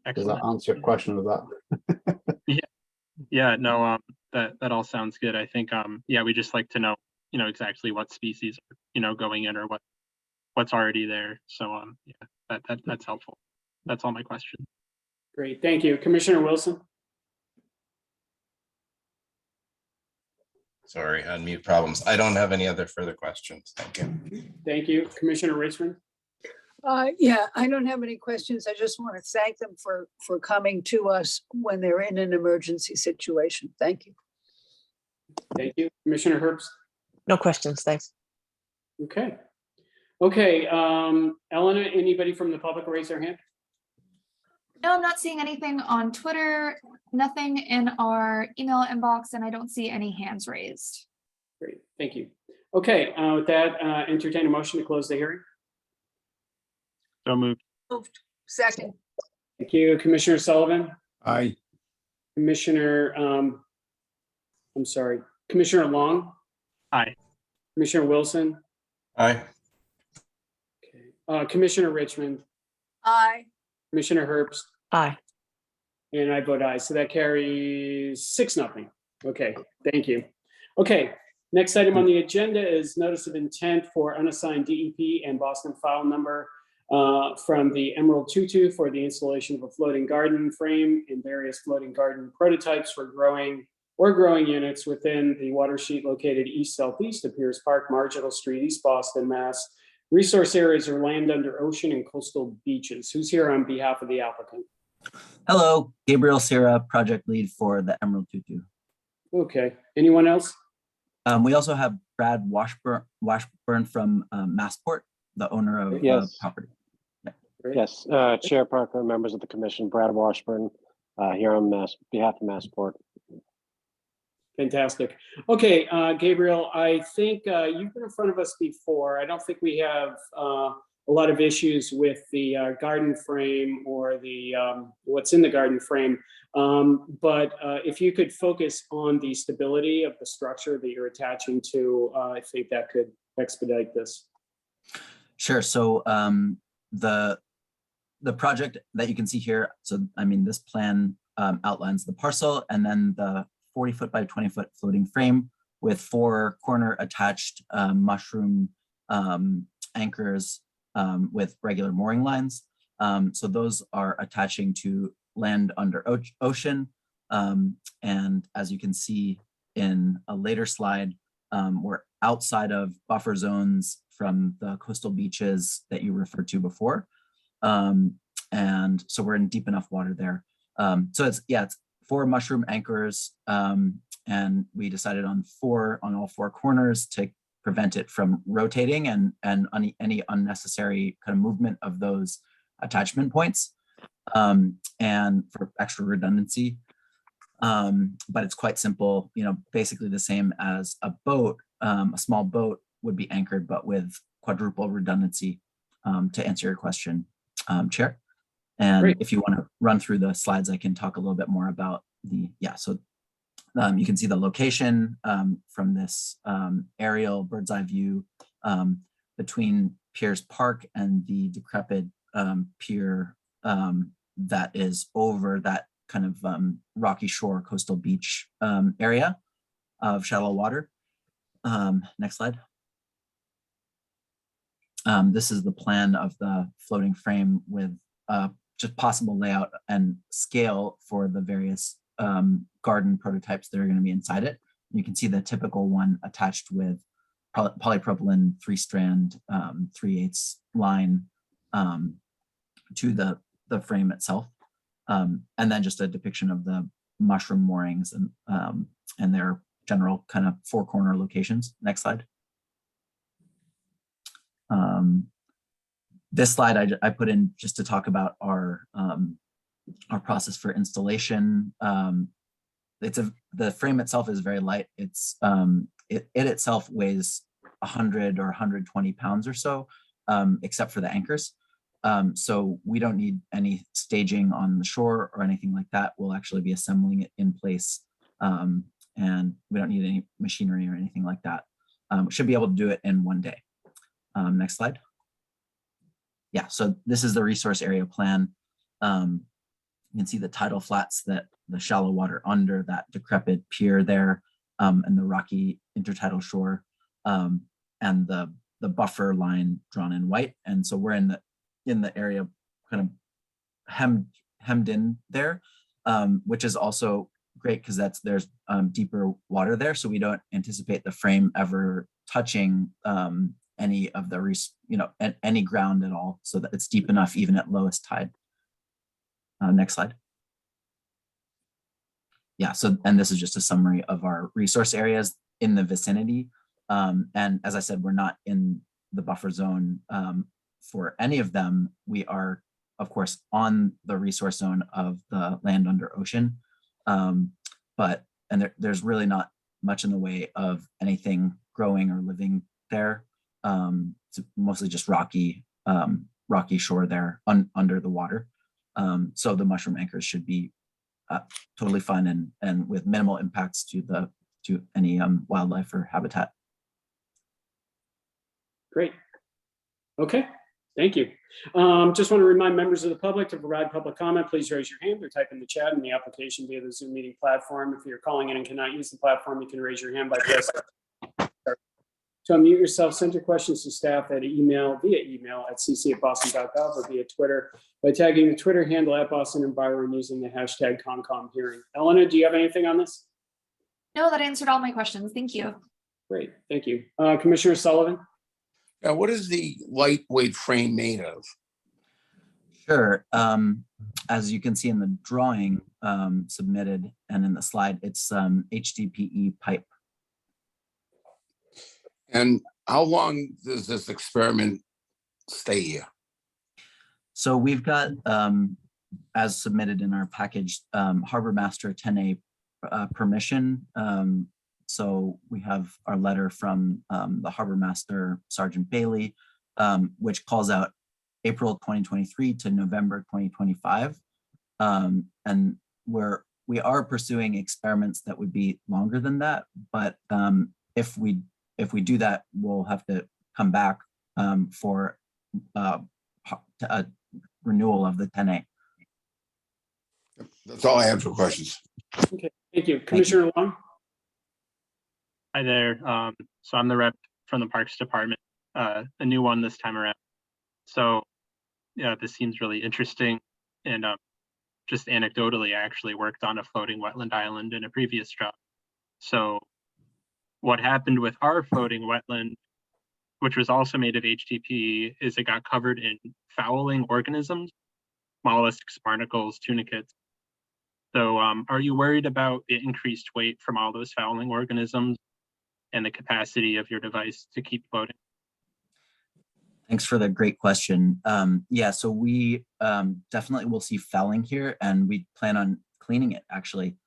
Excellent. Does that answer your question with that? Yeah, no, that all sounds good. I think, we just like to know, exactly what species are, going in, or what's already there. So, that's helpful. That's all my questions. Great, thank you. Commissioner Wilson? Sorry, unmute problems. I don't have any other further questions. Thank you. Thank you. Commissioner Richmond? Yeah, I don't have any questions. I just want to thank them for coming to us when they're in an emergency situation. Thank you. Thank you. Commissioner Herbst? No questions, thanks. Okay. Elena, anybody from the public raise their hand? No, I'm not seeing anything on Twitter, nothing in our email inbox, and I don't see any hands raised. Great, thank you. Okay, with that, entertain a motion to close the hearing. So moved. Moved. Second. Thank you. Commissioner Sullivan? Aye. Commissioner Long? Aye. Commissioner Wilson? Aye. Commissioner Richmond? Aye. Commissioner Herbst? Aye. And I vote aye. So that carries 6-0. Okay, thank you. Okay, next item on the agenda is notice of intent for unassigned DEP and Boston file number from the Emerald Tutu for the installation of a floating garden frame and various floating garden prototypes for growing units within the water sheet located east-southeast of Pierce Park, Marginal Street, East Boston, Mass. Resource areas are land under ocean and coastal beaches. Who's here on behalf of the applicant? Hello, Gabriel Sierra, project lead for the Emerald Tutu. Okay, anyone else? We also have Brad Washburn from Massport, the owner of the property. Yes, Chair Parker, members of the commission, Brad Washburn, here on behalf of Massport. Fantastic. Okay, Gabriel, I think you've been in front of us before. I don't think we have a lot of issues with the garden frame or the what's in the garden frame. But if you could focus on the stability of the structure that you're attaching to, I think that could expedite this. Sure. So the project that you can see here, so I mean, this plan outlines the parcel and then the 40-foot by 20-foot floating frame with 4 corner attached mushroom anchors with regular mooring lines. So those are attaching to land under ocean And as you can see in a later slide, we're outside of buffer zones from the coastal beaches that you referred to before. And so we're in deep enough water there. So it's 4 mushroom anchors, and we decided on all four corners to prevent it from rotating and any unnecessary kind of movement of those attachment points, and for extra redundancy. But it's quite simple, basically the same as a boat. A small boat would be anchored, but with quadruple redundancy, to answer your question, Chair. And Great. if you want to run through the slides, I can talk a little bit more about so you can see the location from this aerial bird's eye view between Piers Park and the decrepit pier that is over that kind of rocky shore coastal beach area of shallow water. Next slide. This is the plan of the floating frame with just possible layout and scale for the various garden prototypes that are going to be inside it. You can see the typical one attached with polypropylene 3-strand 3/8 line to the frame itself. And then just a depiction of the mushroom moorings and their general kind of 4-corner locations. Next slide. This slide I put in just to talk about our process for installation. The frame itself is very light. It's it itself weighs 100 or 120 pounds or so, except for the anchors. So we don't need any staging on the shore or anything like that. We'll actually be assembling it in place, and we don't need any machinery or anything like that. We should be able to do it in one day. Next slide. Yeah, so this is the resource area plan. You can see the tidal flats, that the shallow water under that decrepit pier there, and the rocky intertidal shore, and the buffer line drawn in white. And so we're in the area kind of hemmed in there, which is also great because there's deeper water there, so we don't anticipate the frame ever touching any of the any ground at all, so that it's deep enough even at lowest tide. Next slide. Yeah, so and this is just a summary of our resource areas in the vicinity. And as I said, we're not in the buffer zone for any of them. We are, of course, on the resource zone of the land under ocean. There's really not much in the way of anything growing or living there. It's mostly just rocky shore there under the water. So the mushroom anchors should be totally fine and with minimal impacts to any wildlife or habitat. Great. Okay, thank you. Just want to remind members of the public to provide public comment. Please raise your hand or type in the chat in the application via the Zoom meeting platform. If you're calling in and cannot use the platform, you can raise your hand by pressing. To unmute yourself, send your questions to staff via email at cc@boston.gov or via Twitter by tagging the Twitter handle @BostonEnviro and using the hashtag ComComHearing. Elena, do you have anything on this? No, that answered all my questions. Thank you. Great, thank you. Commissioner Sullivan? What is the lightweight frame made of? Sure. As you can see in the drawing submitted and in the slide, it's HDPE pipe. And how long does this experiment stay here? So we've got, as submitted in our package, Harbor Master 10A permission. So we have our letter from the Harbor Master, Sergeant Bailey, which calls out April 2023 to November 2025. And we are pursuing experiments that would be longer than that, but if we do that, we'll have to come back for a renewal of the 10A. That's all I have for questions. Okay, thank you. Commissioner Long? Hi there. So I'm the rep from the Parks Department, a new one this time around. So yeah, this seems really interesting. And just anecdotally, I actually worked on a floating wetland island in a previous job. So what happened with our floating wetland, which was also made of HTP, is it got covered in fouling organisms, mollusks, barnacles, tunicates. So are you worried about the increased weight from all those fouling organisms and the capacity of your device to keep floating? Thanks for the great question. Yeah, so we definitely will see fouling here, and we plan on cleaning it, actually.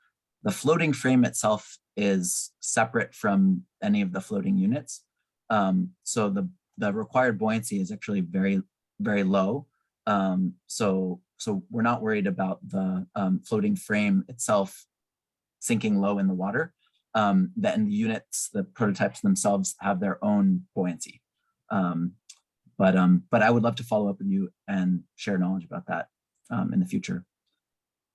The floating frame itself is separate from any of the floating units. So the required buoyancy is actually very, very low. So we're not worried about the floating frame itself sinking low in the water. Then the units, the prototypes themselves have their own buoyancy. But I would love to follow up with you and share knowledge about that in the future.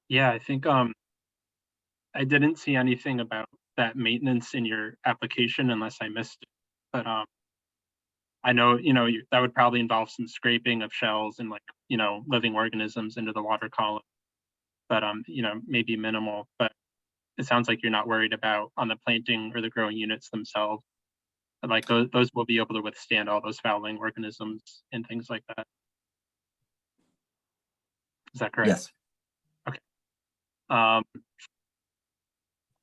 Yeah, I think I didn't see anything about that maintenance in your application unless I missed it. But I know, that would probably involve some scraping of shells and living organisms into the water column. But maybe minimal. But it sounds like you're not worried about on the planting or the growing units themselves. Like those will be able to withstand all those fouling organisms and things like that. Is that correct? Yes. Okay.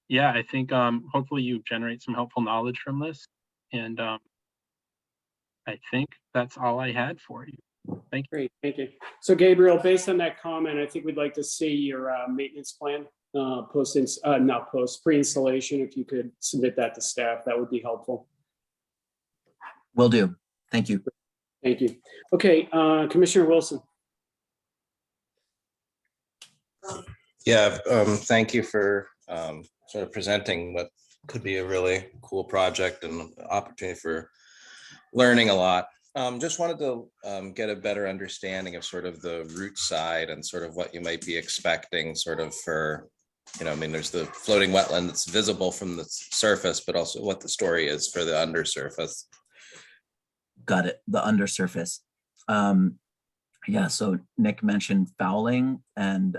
Yeah, I think hopefully you generate some helpful knowledge from this. And I think that's all I had for you. Thank you. Great, thank you. So Gabriel, based on that comment, I think we'd like to see your maintenance plan pre-installation. If you could submit that to staff, that would be helpful. Will do. Thank you. Thank you. Okay, Commissioner Wilson. Yeah, thank you for sort of presenting what could be a really cool project and opportunity for learning a lot. Just wanted to get a better understanding of sort of the root side and sort of what you might be expecting sort of for, there's the floating wetland that's visible from the surface, but also what the story is for the undersurface. Got it. The undersurface. Yeah, so Nick mentioned fouling, and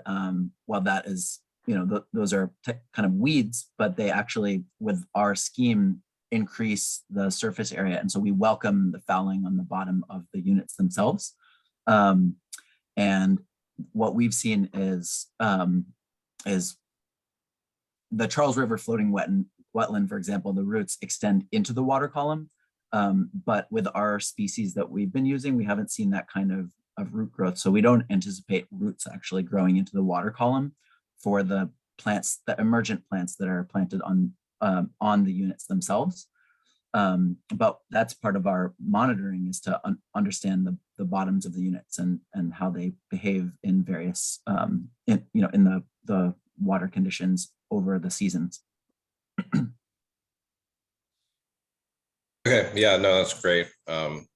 while that is, those are kind of weeds, but they actually, with our scheme, increase the surface area. And so we welcome the fouling on the bottom of the units themselves. And what we've seen is the Charles River floating wetland, for example, the roots extend into the water column. But with our species that we've been using, we haven't seen that kind of root growth. So we don't anticipate roots actually growing into the water column for the plants, the emergent plants that are planted on the units themselves. But that's part of our monitoring, is to understand the bottoms of the units and how they behave in various, in the water conditions over the seasons. Okay, yeah, no, that's great. I'm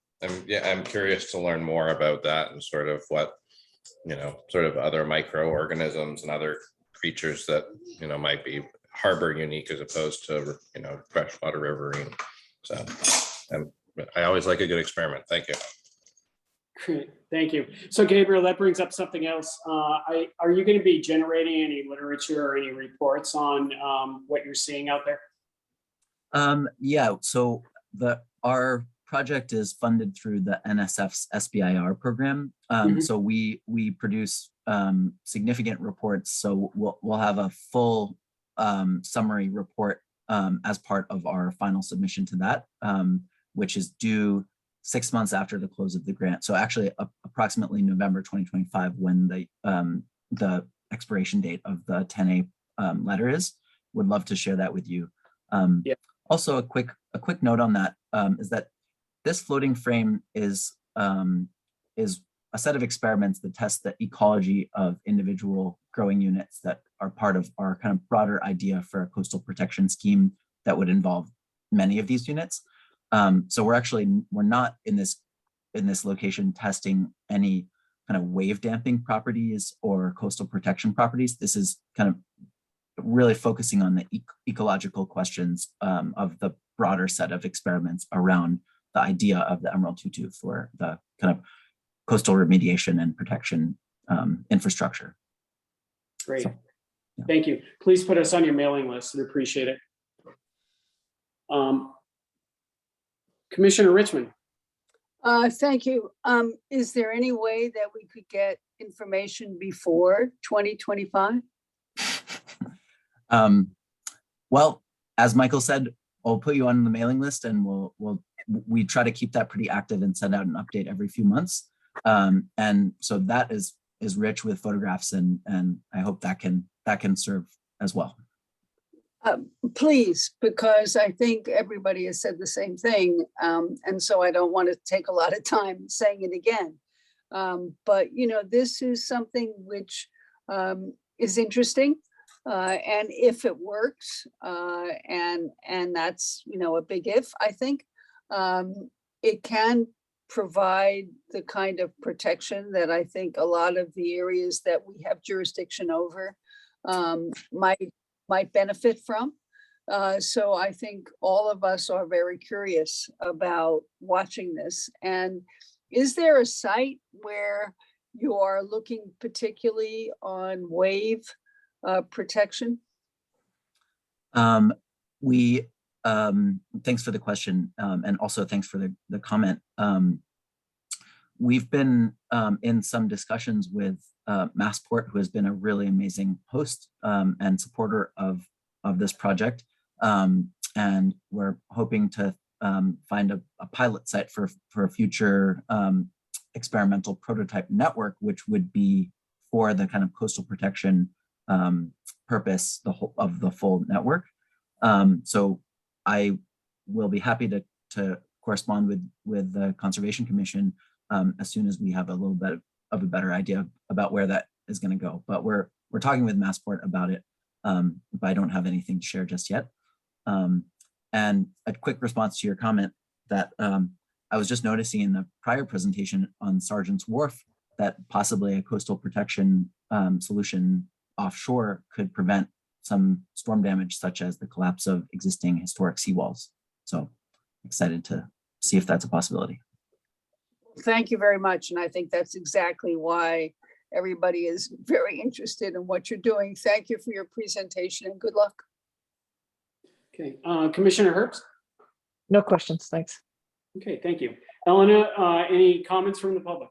curious to learn more about that and sort of what, sort of other microorganisms and other creatures that, might be harbor unique as opposed to, freshwater riverine. So I always like a good experiment. Thank you. Great, thank you. So Gabriel, that brings up something else. Are you going to be generating any literature or any reports on what you're seeing out there? Yeah, so our project is funded through the NSF's SBIR program. So we produce significant reports. So we'll have a full summary report as part of our final submission to that, which is due 6 months after the close of the grant. So actually approximately November 2025, when the expiration date of the 10A letter is. Would love to share that with you. Yeah. Also, a quick note on that is that this floating frame is a set of experiments that test the ecology of individual growing units that are part of our kind of broader idea for a coastal protection scheme that would involve many of these units. So we're not in this location testing any kind of wave damping properties or coastal protection properties. This is kind of really focusing on the ecological questions of the broader set of experiments around the idea of the Emerald Tutu for the kind of coastal remediation and protection infrastructure. Great. So, yeah. Thank you. Please put us on your mailing list. We appreciate it. Commissioner Richmond. Thank you. Is there any way that we could get information before 2025? Well, as Michael said, I'll put you on the mailing list, and we try to keep that pretty active and send out an update every few months. And so that is rich with photographs, and I hope that can serve as well. Please, because I think everybody has said the same thing. And so I don't want to take a lot of time saying it again. But, you know, this is something which is interesting. And if it works, and that's, you know, a big if, I think, it can provide the kind of protection that I think a lot of the areas that we have jurisdiction over might benefit from. So I think all of us are very curious about watching this. And is there a site where you are looking particularly on wave protection? Thanks for the question, and also thanks for the comment. We've been in some discussions with Massport, who has been a really amazing host and supporter of this project. And we're hoping to find a pilot site for a future experimental prototype network, which would be for the kind of coastal protection purpose of the full network. So I will be happy to correspond with the Conservation Commission as soon as we have a little bit of a better idea about where that is going to go. But we're talking with Massport about it, but I don't have anything to share just yet. And a quick response to your comment that I was just noticing in the prior presentation on Sergeant's Wharf that possibly a coastal protection solution offshore could prevent some storm damage, such as the collapse of existing historic seawalls. So excited to see if that's a possibility. Thank you very much. And I think that's exactly why everybody is very interested in what you're doing. Thank you for your presentation and good luck. Okay, Commissioner Herbst. No questions, thanks. Okay, thank you. Elena, any comments from the public?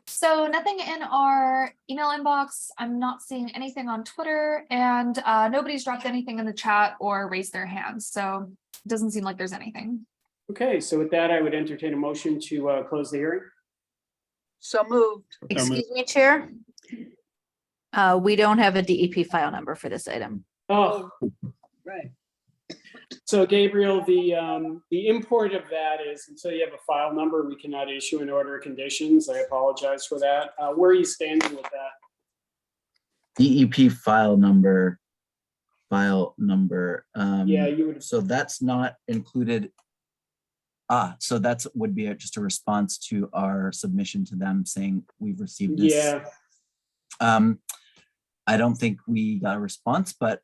So nothing in our email inbox. I'm not seeing anything on Twitter, and nobody's dropped anything in the chat or raised their hands. So it doesn't seem like there's anything. Okay, so with that, I would entertain a motion to close the hearing. So moved. Excuse me, Chair. We don't have a DEP file number for this item. Oh, right. So Gabriel, the import of that is until you have a file number, we cannot issue an order of conditions. I apologize for that. Where are you standing with that? DEP file number. Yeah, you would. So that's not included. So that's would be just a response to our submission to them saying we've received this. Yeah. I don't think we got a response, but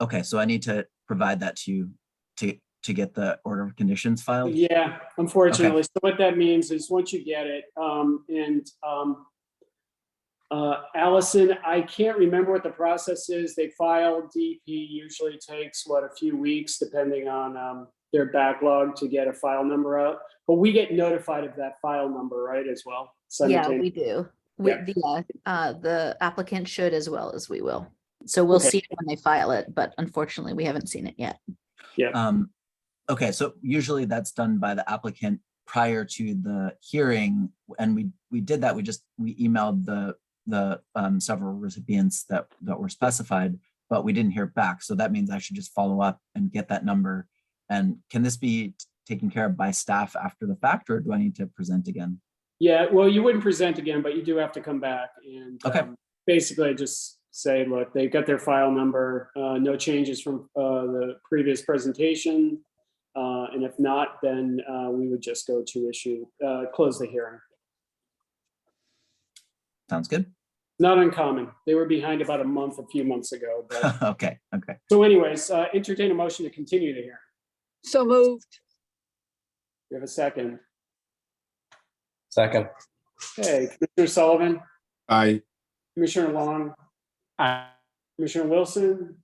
okay, so I need to provide that to you to get the order of conditions filed. Yeah, unfortunately. Okay. So what that means is once you get it, Allison, I can't remember what the process is. They file DEP usually takes a few weeks depending on their backlog to get a file number out. But we get notified of that file number, right, as well? Yeah, we do. The applicant should as well as we will. So we'll see it when they file it, but unfortunately we haven't seen it yet. Yeah. Okay, so usually that's done by the applicant prior to the hearing, and we did that. We emailed the several recipients that were specified, but we didn't hear back. So that means I should just follow up and get that number. And can this be taken care of by staff after the fact, or do I need to present again? Yeah, well, you wouldn't present again, but you do have to come back and basically just say, look, they got their file number, no changes from the previous presentation. And if not, then we would just go to close the hearing. Sounds good. Not uncommon. They were behind about a few months ago. But... Okay. So anyways, entertain a motion to continue the hearing. So moved. We have a second. Second. Okay, Commissioner Sullivan, Aye. Commissioner Long, Aye. Commissioner Wilson,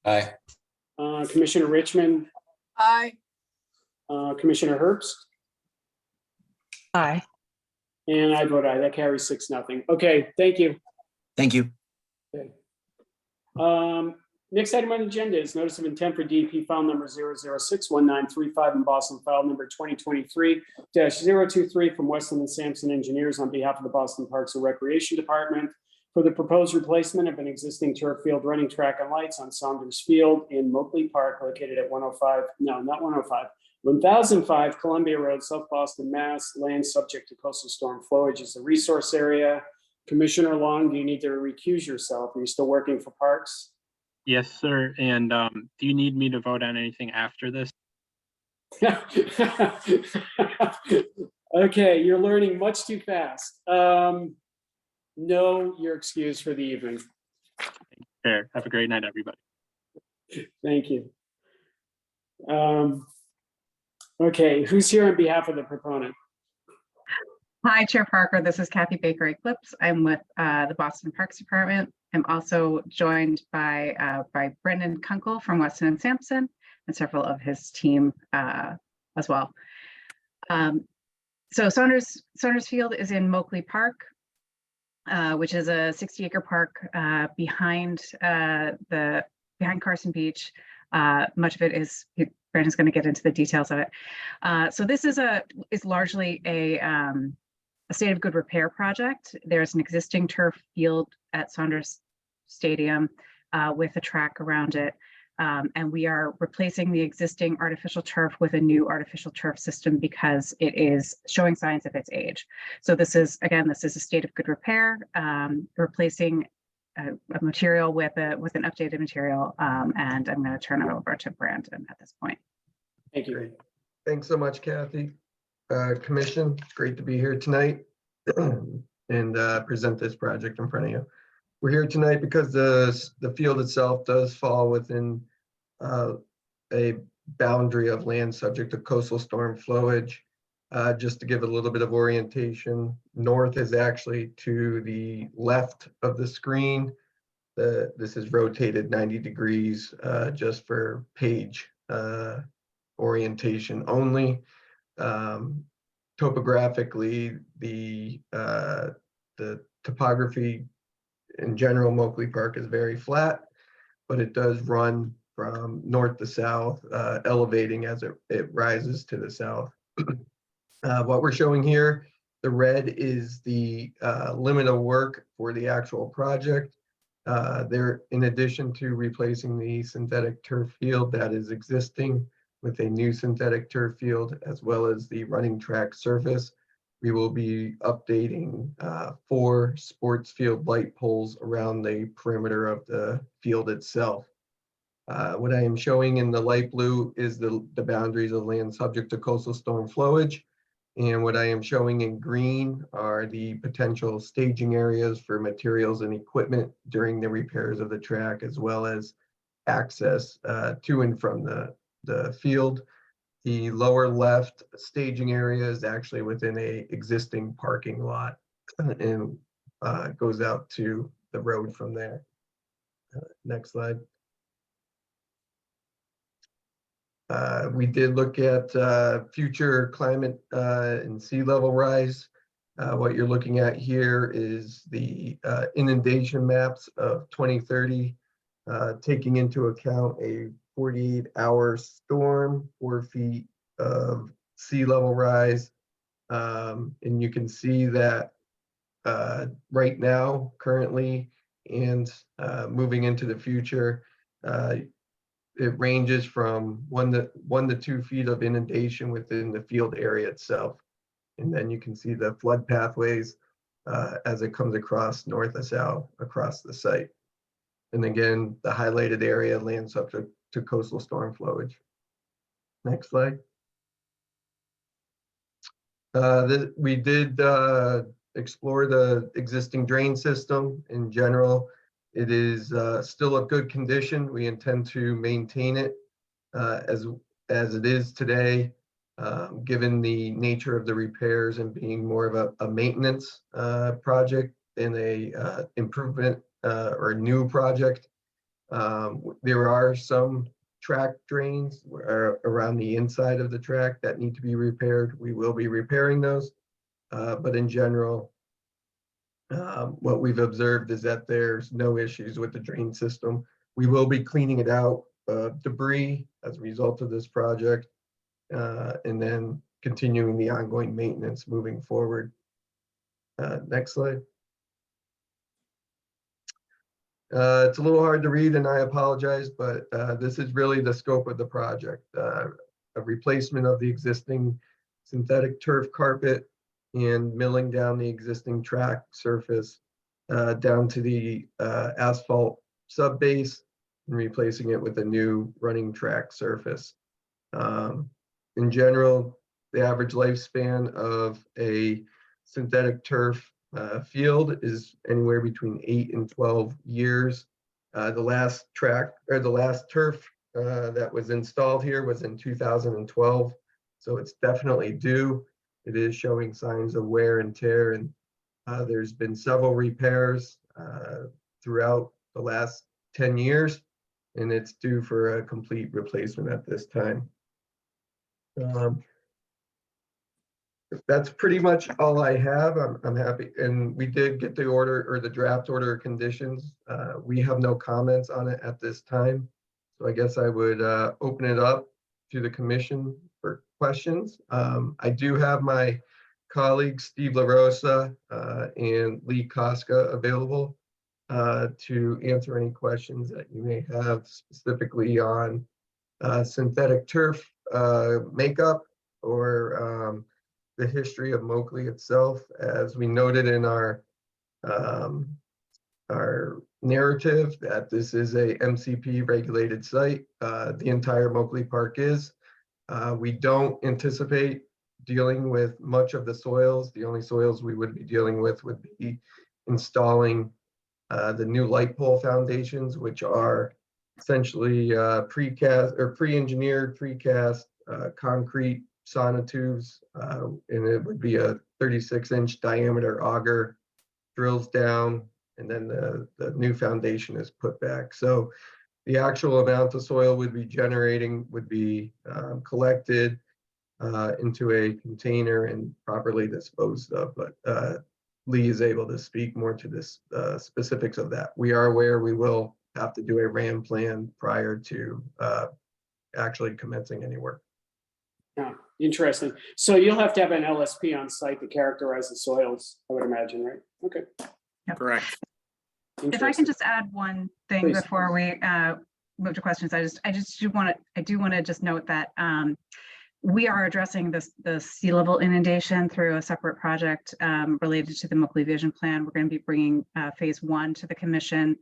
Aye. Commissioner Richmond, Aye. Commissioner Herbst, Aye. and I vote aye. That carries 6-0. Okay, thank you. Thank you. Okay. Next item on the agenda is notice of intent for DP file number 0061935 in Boston, file number 2023-023 from Weston and Sampson Engineers on behalf of the Boston Parks and Recreation Department for the proposed replacement of an existing turf field running track and lights on Saunders Field in Moakley Park, located at 1005 Columbia Road, South Boston, Mass. Land subject to coastal storm flowage is the resource area. Commissioner Long, do you need to recuse yourself? Are you still working for Parks? Yes, sir. And do you need me to vote on anything after this? Okay, you're learning much too fast. No, you're excused for the evening. Fair. Have a great night, everybody. Thank you. Okay, who's here on behalf of the proponent? Hi, Chair Parker. This is Kathy Baker Eclipse. I'm with the Boston Parks Department. I'm also joined by Brendan Kunkel from Weston and Sampson and several of his team as well. So Saunders Field is in Moakley Park, which is a 60-acre park behind Carson Beach. Much of it is, Brandon's going to get into the details of it. So this is largely a state of good repair project. There's an existing turf field at Saunders Stadium with a track around it. And we are replacing the existing artificial turf with a new artificial turf system because it is showing signs of its age. So this is a state of good repair, replacing a material with an updated material. And I'm going to turn it over to Brandon at this point. Thank you. Great. Thanks so much, Kathy. Commission, it's great to be here tonight and present this project in front of you. We're here tonight because the field itself does fall within a boundary of land subject to coastal storm flowage. Just to give a little bit of orientation, north is actually to the left of the screen. This is rotated 90 degrees just for page orientation only. Topographically, the topography in general, Moakley Park is very flat, but it does run from north to south, elevating as it rises to the south. What we're showing here, the red is the limit of work for the actual project. In addition to replacing the synthetic turf field that is existing with a new synthetic turf field, as well as the running track surface, we will be updating 4 sports field light poles around the perimeter of the field itself. What I am showing in the light blue is the boundaries of land subject to coastal storm flowage. And what I am showing in green are the potential staging areas for materials and equipment during the repairs of the track, as well as access to and from the field. The lower left staging area is actually within a existing parking lot and goes out to the road from there. Next slide. We did look at future climate and sea level rise. What you're looking at here is the inundation maps of 2030, taking into account a 48-hour storm, 4 feet of sea level rise. And you can see that right now, currently, and moving into the future, it ranges from 1 to 2 feet of inundation within the field area itself. And then you can see the flood pathways as it comes across north to south across the site. And again, the highlighted area land subject to coastal storm flowage. Next slide. We did explore the existing drain system. In general, it is still of good condition. We intend to maintain it as it is today, given the nature of the repairs and being more of a maintenance project in a improvement or a new project. There are some track drains around the inside of the track that need to be repaired. We will be repairing those. But in general, what we've observed is that there's no issues with the drain system. We will be cleaning it out of debris as a result of this project, and then continuing the ongoing maintenance moving forward. Next slide. It's a little hard to read and I apologize, but this is really the scope of the project. A replacement of the existing synthetic turf carpet and milling down the existing track surface down to the asphalt sub base and replacing it with a new running track surface. In general, the average lifespan of a synthetic turf field is anywhere between 8 and 12 years. The last track or the last turf that was installed here was in 2012. So it's definitely due. It is showing signs of wear and tear, and there's been several repairs throughout the last 10 years, and it's due for a complete replacement at this time. That's pretty much all I have. I'm happy, and we did get the order or the draft order of conditions. We have no comments on it at this time, so I guess I would open it up to the commission for questions. I do have my colleagues Steve LaRosa and Lee Koska available to answer any questions that you may have specifically on synthetic turf makeup or the history of Moakley itself. As we noted in our narrative, that this is a MCP regulated site. The entire Moakley Park is. We don't anticipate dealing with much of the soils. The only soils we would be dealing with would be installing the new light pole foundations, which are essentially precast or pre-engineered precast concrete sonotubes, and it would be a 36-inch diameter auger, drills down, and then the new foundation is put back. So the actual amount of soil would be generating would be collected into a container and properly disposed of. But Lee is able to speak more to this specifics of that. We are aware we will have to do a RAM plan prior to actually commencing any work. Yeah, interesting. So you'll have to have an LSP on site to characterize the soils, I would imagine, right? Okay. Correct. If I can just add one thing Please. before we move to questions, I do want to just note that we are addressing the sea level inundation through a separate project related to the Moakley Vision Plan. We're going to be bringing phase 1 to the commission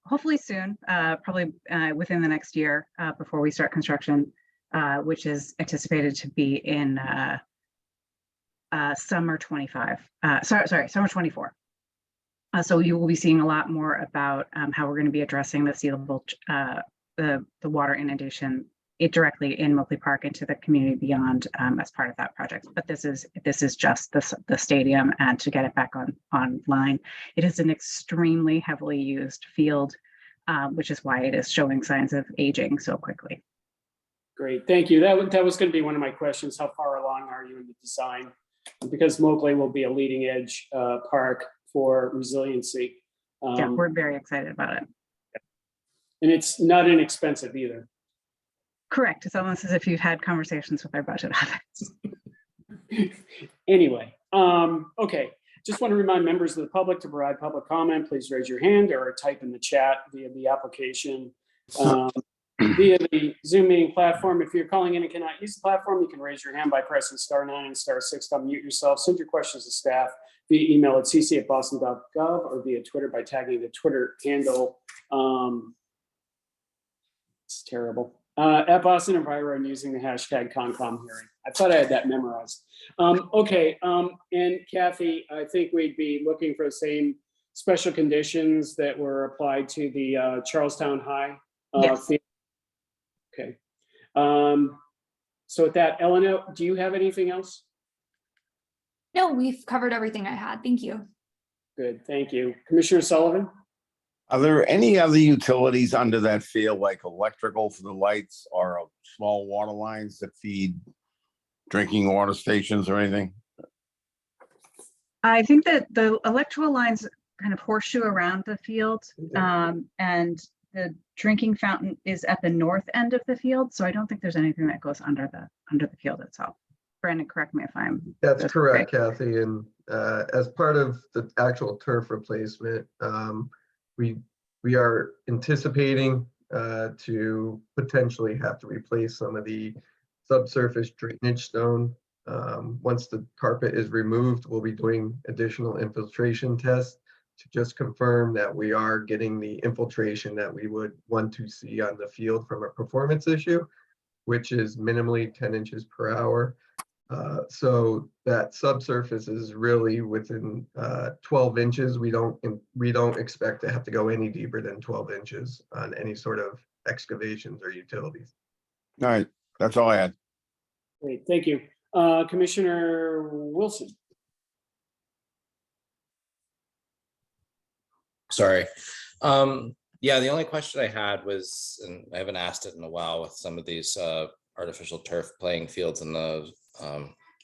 hopefully soon, probably within the next year before we start construction, which is anticipated to be in summer 25. Sorry, summer 24. So you will be seeing a lot more about how we're going to be addressing the sea level, the water inundation directly in Moakley Park into the community beyond as part of that project. But this is just the stadium, and to get it back online. It is an extremely heavily used field, which is why it is showing signs of aging so quickly. Great, thank you. That was going to be one of my questions. How far along are you in the design? Because Moakley will be a leading edge park for resiliency. Yeah, we're very excited about it. And it's not inexpensive either. Correct. It's almost as if you've had conversations with our budget office. Anyway, okay. Just want to remind members of the public to provide public comment. Please raise your hand or type in the chat via the application. Via the Zoom meeting platform. If you're calling in and cannot use the platform, you can raise your hand by pressing *9 and *6 to unmute yourself. Send your questions to staff via email at cc@boston.gov or via Twitter by tagging the Twitter handle. It's terrible. At Boston Enviro and using the hashtag CONCOM hearing. I thought I had that memorized. Okay, and Kathy, I think we'd be looking for the same special conditions that were applied to the Charlestown High. Yes. Field. Okay. So with that, Eleanor, do you have anything else? No, we've covered everything I had. Thank you. Good, thank you. Commissioner Sullivan? Are there any other utilities under that field, like electrical for the lights or small water lines that feed drinking water stations or anything? I think that the electrical lines kind of horseshoe around the field, and the drinking fountain is at the north end of the field. So I don't think there's anything that goes under the field itself. Brandon, correct me if I'm. That's correct, Kathy. And as part of the actual turf replacement, we are anticipating to potentially have to replace some of the subsurface drainage stone. Once the carpet is removed, we'll be doing additional infiltration tests to just confirm that we are getting the infiltration that we would want to see on the field from a performance issue, which is minimally 10 inches per hour. So that subsurface is really within 12 inches. We don't expect to have to go any deeper than 12 inches on any sort of excavations or utilities. All right, that's all I had. Great, thank you. Commissioner Wilson? Sorry. Yeah, the only question I had was, and I haven't asked it in a while with some of these artificial turf playing fields in the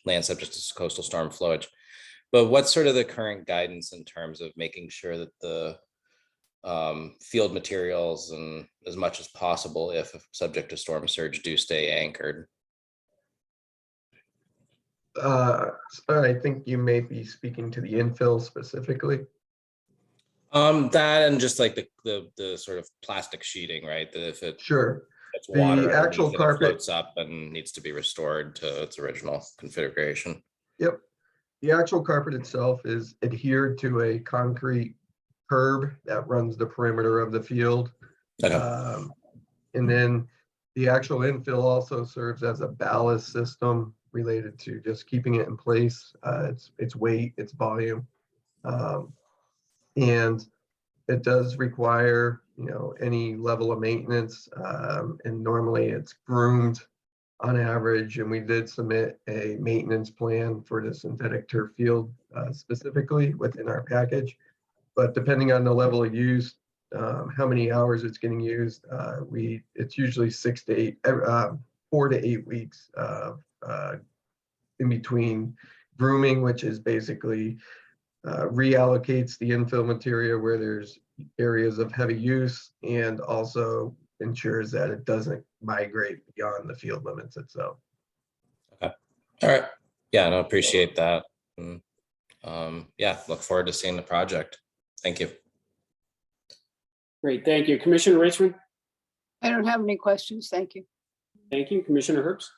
land subject to coastal storm flowage, but what's sort of the current guidance in terms of making sure that the field materials and as much as possible, if subject to storm surge, do stay anchored? I think you may be speaking to the infill specifically. That and just like the sort of plastic sheeting, right? That if it Sure. gets water The actual underneath it, it carpet. floats up and needs to be restored to its original configuration. Yep. The actual carpet itself is adhered to a concrete curb that runs the perimeter of the field. And then the actual infill also serves as a ballast system related to just keeping it in place, its weight, its volume. And it does require, any level of maintenance. And normally it's groomed on average. And we did submit a maintenance plan for the synthetic turf field specifically within our package. But depending on the level of use, how many hours it's getting used, it's usually 4 to 8 weeks in between grooming, which is basically reallocates the infill material where there's areas of heavy use, and also ensures that it doesn't migrate beyond the field limits itself. Okay. All right. Yeah, no, appreciate that. And, yeah, look forward to seeing the project. Thank you. Great, thank you. Commissioner Richmond? I don't have any questions. Thank you. Thank you. Commissioner Herbst?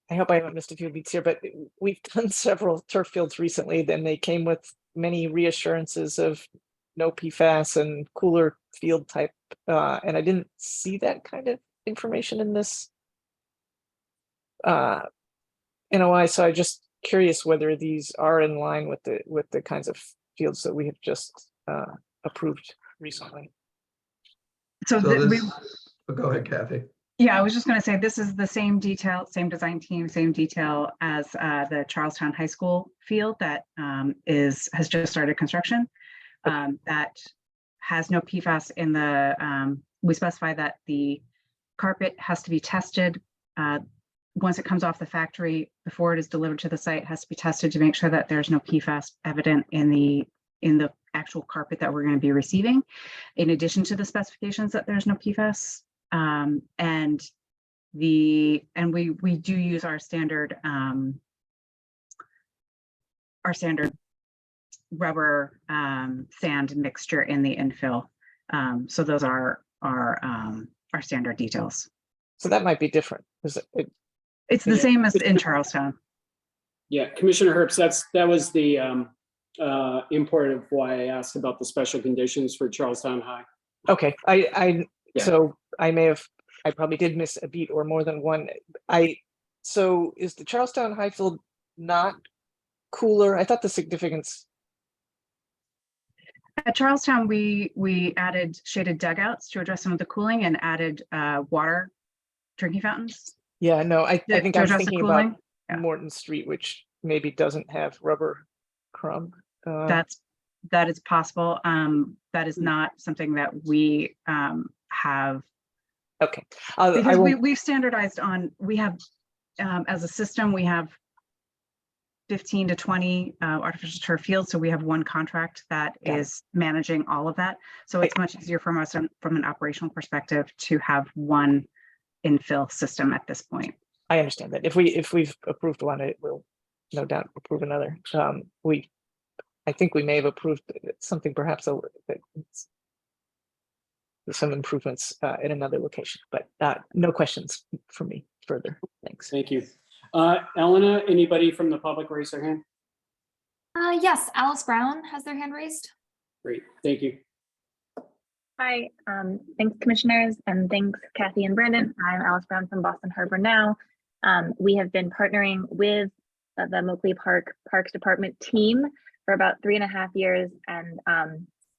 I hope I haven't missed a few beats here, but we've done several turf fields recently, then they came with many reassurances of no PFAS and cooler field type. And I didn't see that kind of information in this NOI. So I'm just curious whether these are in line with the kinds of fields that we have just approved recently. Go ahead, Kathy. Yeah, I was just going to say, this is the same detail, same design team, same detail as the Charlestown High School field that has just started construction. That has no PFAS in the, we specify that the carpet has to be tested once it comes off the factory before it is delivered to the site. Has to be tested to make sure that there's no PFAS evident in the actual carpet that we're going to be receiving, in addition to the specifications that there's no PFAS. And we do use our standard rubber sand mixture in the infill. So those are our standard details. So that might be different. It's the same as in Charlestown. Yeah, Commissioner Herbst, that was the import of why I asked about the special conditions for Charlestown High. Okay, so I probably did miss a beat or more than one. So is the Charlestown High field not cooler? I thought the significance. At Charlestown, we added shaded dugouts to address some of the cooling and added water drinking fountains. Yeah, no, I think I was thinking about Yeah. Morton Street, which maybe doesn't have rubber crumb. That's that is possible. That is not something that we have. Okay. I Because won't- we've standardized on, we have, as a system, we have 15 to 20 artificial turf fields. So we have one contract that Got it. is managing all of that. So it's much easier from us from an operational perspective to have one infill system at this point. I understand that. If we've approved one, it will no doubt approve another. I think we may have approved something perhaps some improvements in another location, but no questions for me further. Thanks. Thank you. Elena, anybody from the public raise their hand? Yes, Alice Brown has their hand raised. Great, thank you. Hi, thanks commissioners, and thanks Kathy and Brandon. I'm Alice Brown from Boston Harbor Now. We have been partnering with the Moakley Park Parks Department team for about 3.5 years, and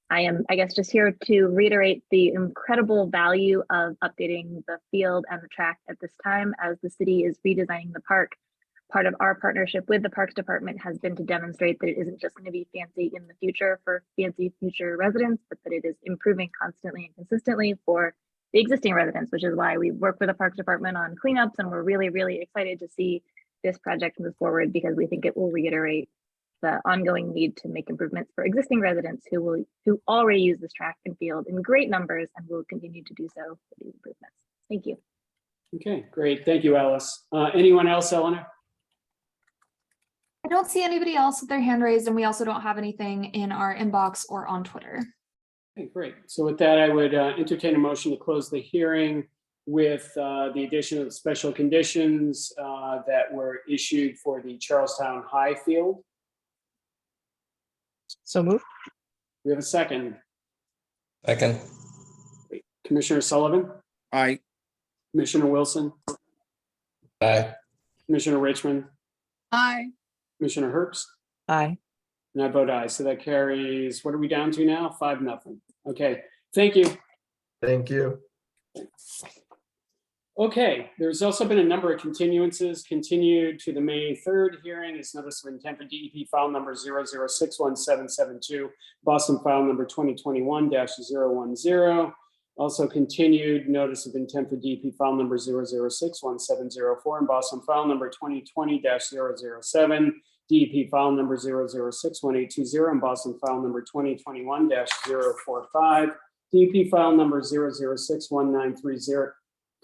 I am, I guess, just here to reiterate the incredible value of updating the field and the track at this time as the city is redesigning the park. Part of our partnership with the Parks Department has been to demonstrate that it isn't just going to be fancy in the future for fancy future residents, but that it is improving constantly and consistently for the existing residents, which is why we work with the Parks Department on cleanups, and we're really, really excited to see this project move forward because we think it will reiterate the ongoing need to make improvements for existing residents who already use this track and field in great numbers and will continue to do so for these improvements. Thank you. Okay, great. Thank you, Alice. Anyone else, Elena? I don't see anybody else with their hand raised, and we also don't have anything in our inbox or on Twitter. Okay, great. So with that, I would entertain a motion to close the hearing with the addition of the special conditions that were issued for the Charlestown High Field. So moved. We have a second. Second. Commissioner Sullivan? Aye. Commissioner Wilson? Aye. Commissioner Richmond? Aye. Commissioner Herbst? Aye. And I vote aye. So that carries, what are we down to now? 5-0. Okay, thank you. Thank you. Okay, there's also been a number of continuances continued to the May 3rd hearing. It's notice of intent for DEP file number 0061772, Boston file number 2021-010. Also continued notice of intent for DEP file number 0061704 and Boston file number 2020-007, DEP file number 0061820 and Boston file number 2021-045, DEP file number 0061930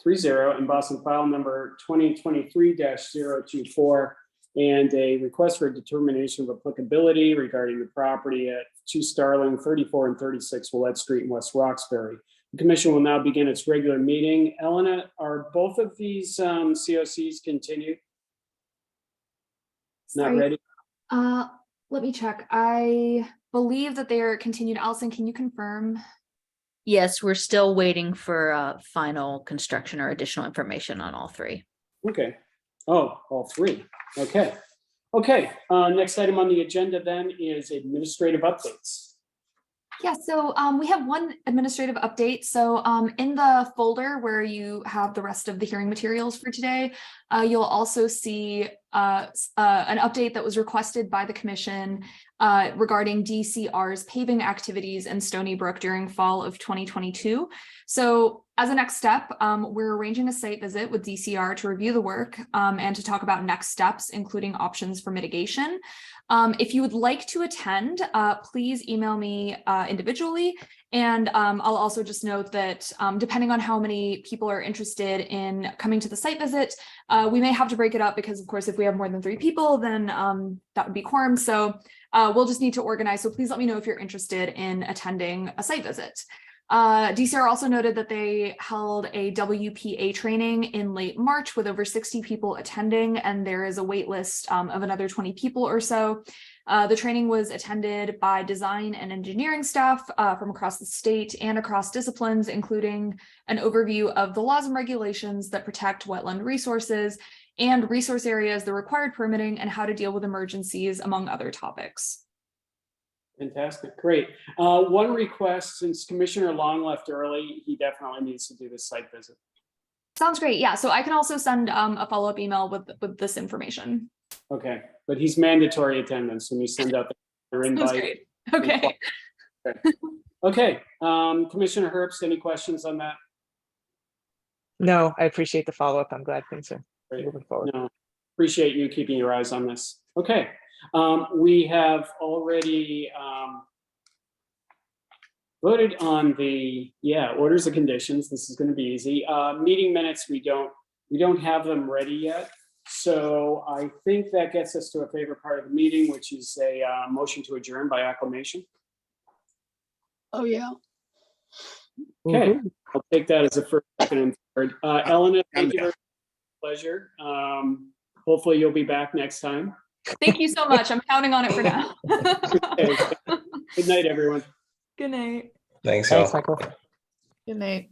and Boston file number 2023-024, and a request for a determination of applicability regarding the property at 2 Starling, 34 and 36 Willette Street in West Roxbury. The commission will now begin its regular meeting. Elena, are both of these COCs continued? Not Sorry. ready? Let me check. I believe that they are continued. Allison, can you confirm? Yes, we're still waiting for final construction or additional information on all three. Okay. Oh, all three. Okay. Okay. Next item on the agenda then is administrative updates. Yeah, so we have one administrative update. So in the folder where you have the rest of the hearing materials for today, you'll also see an update that was requested by the commission regarding DCR's paving activities in Stony Brook during fall of 2022. So as a next step, we're arranging a site visit with DCR to review the work and to talk about next steps, including options for mitigation. If you would like to attend, please email me individually. And I'll also just note that depending on how many people are interested in coming to the site visit, we may have to break it up because, of course, if we have more than 3 people, then that would be quorum. So we'll just need to organize. So please let me know if you're interested in attending a site visit. DCR also noted that they held a WPA training in late March with over 60 people attending, and there is a wait list of another 20 people or so. The training was attended by design and engineering staff from across the state and across disciplines, including an overview of the laws and regulations that protect wetland resources and resource areas, the required permitting, and how to deal with emergencies, among other topics. Fantastic, great. One request, since Commissioner Long left early, he definitely needs to do this site visit. Sounds great. Yeah, so I can also send a follow-up email with this information. Okay, but he's mandatory attendance when you send out the invite. Okay. Okay, Commissioner Herbst, any questions on that? No, I appreciate the follow-up. I'm glad things are Great. moving forward. No, appreciate you keeping your eyes on this. Okay, we have already voted on the, orders of conditions. This is going to be easy. Meeting minutes, we don't have them ready yet. So I think that gets us to a favorite part of the meeting, which is a motion to adjourn by acclamation. Oh, yeah. Okay, I'll take that as a first, second, and third. Elena, thank you very much. Pleasure. Hopefully you'll be back next time. Thank you so much. I'm counting on it for now. Okay. Good night, everyone. Good night. Thanks, Thanks, y'all. Michael. Good night.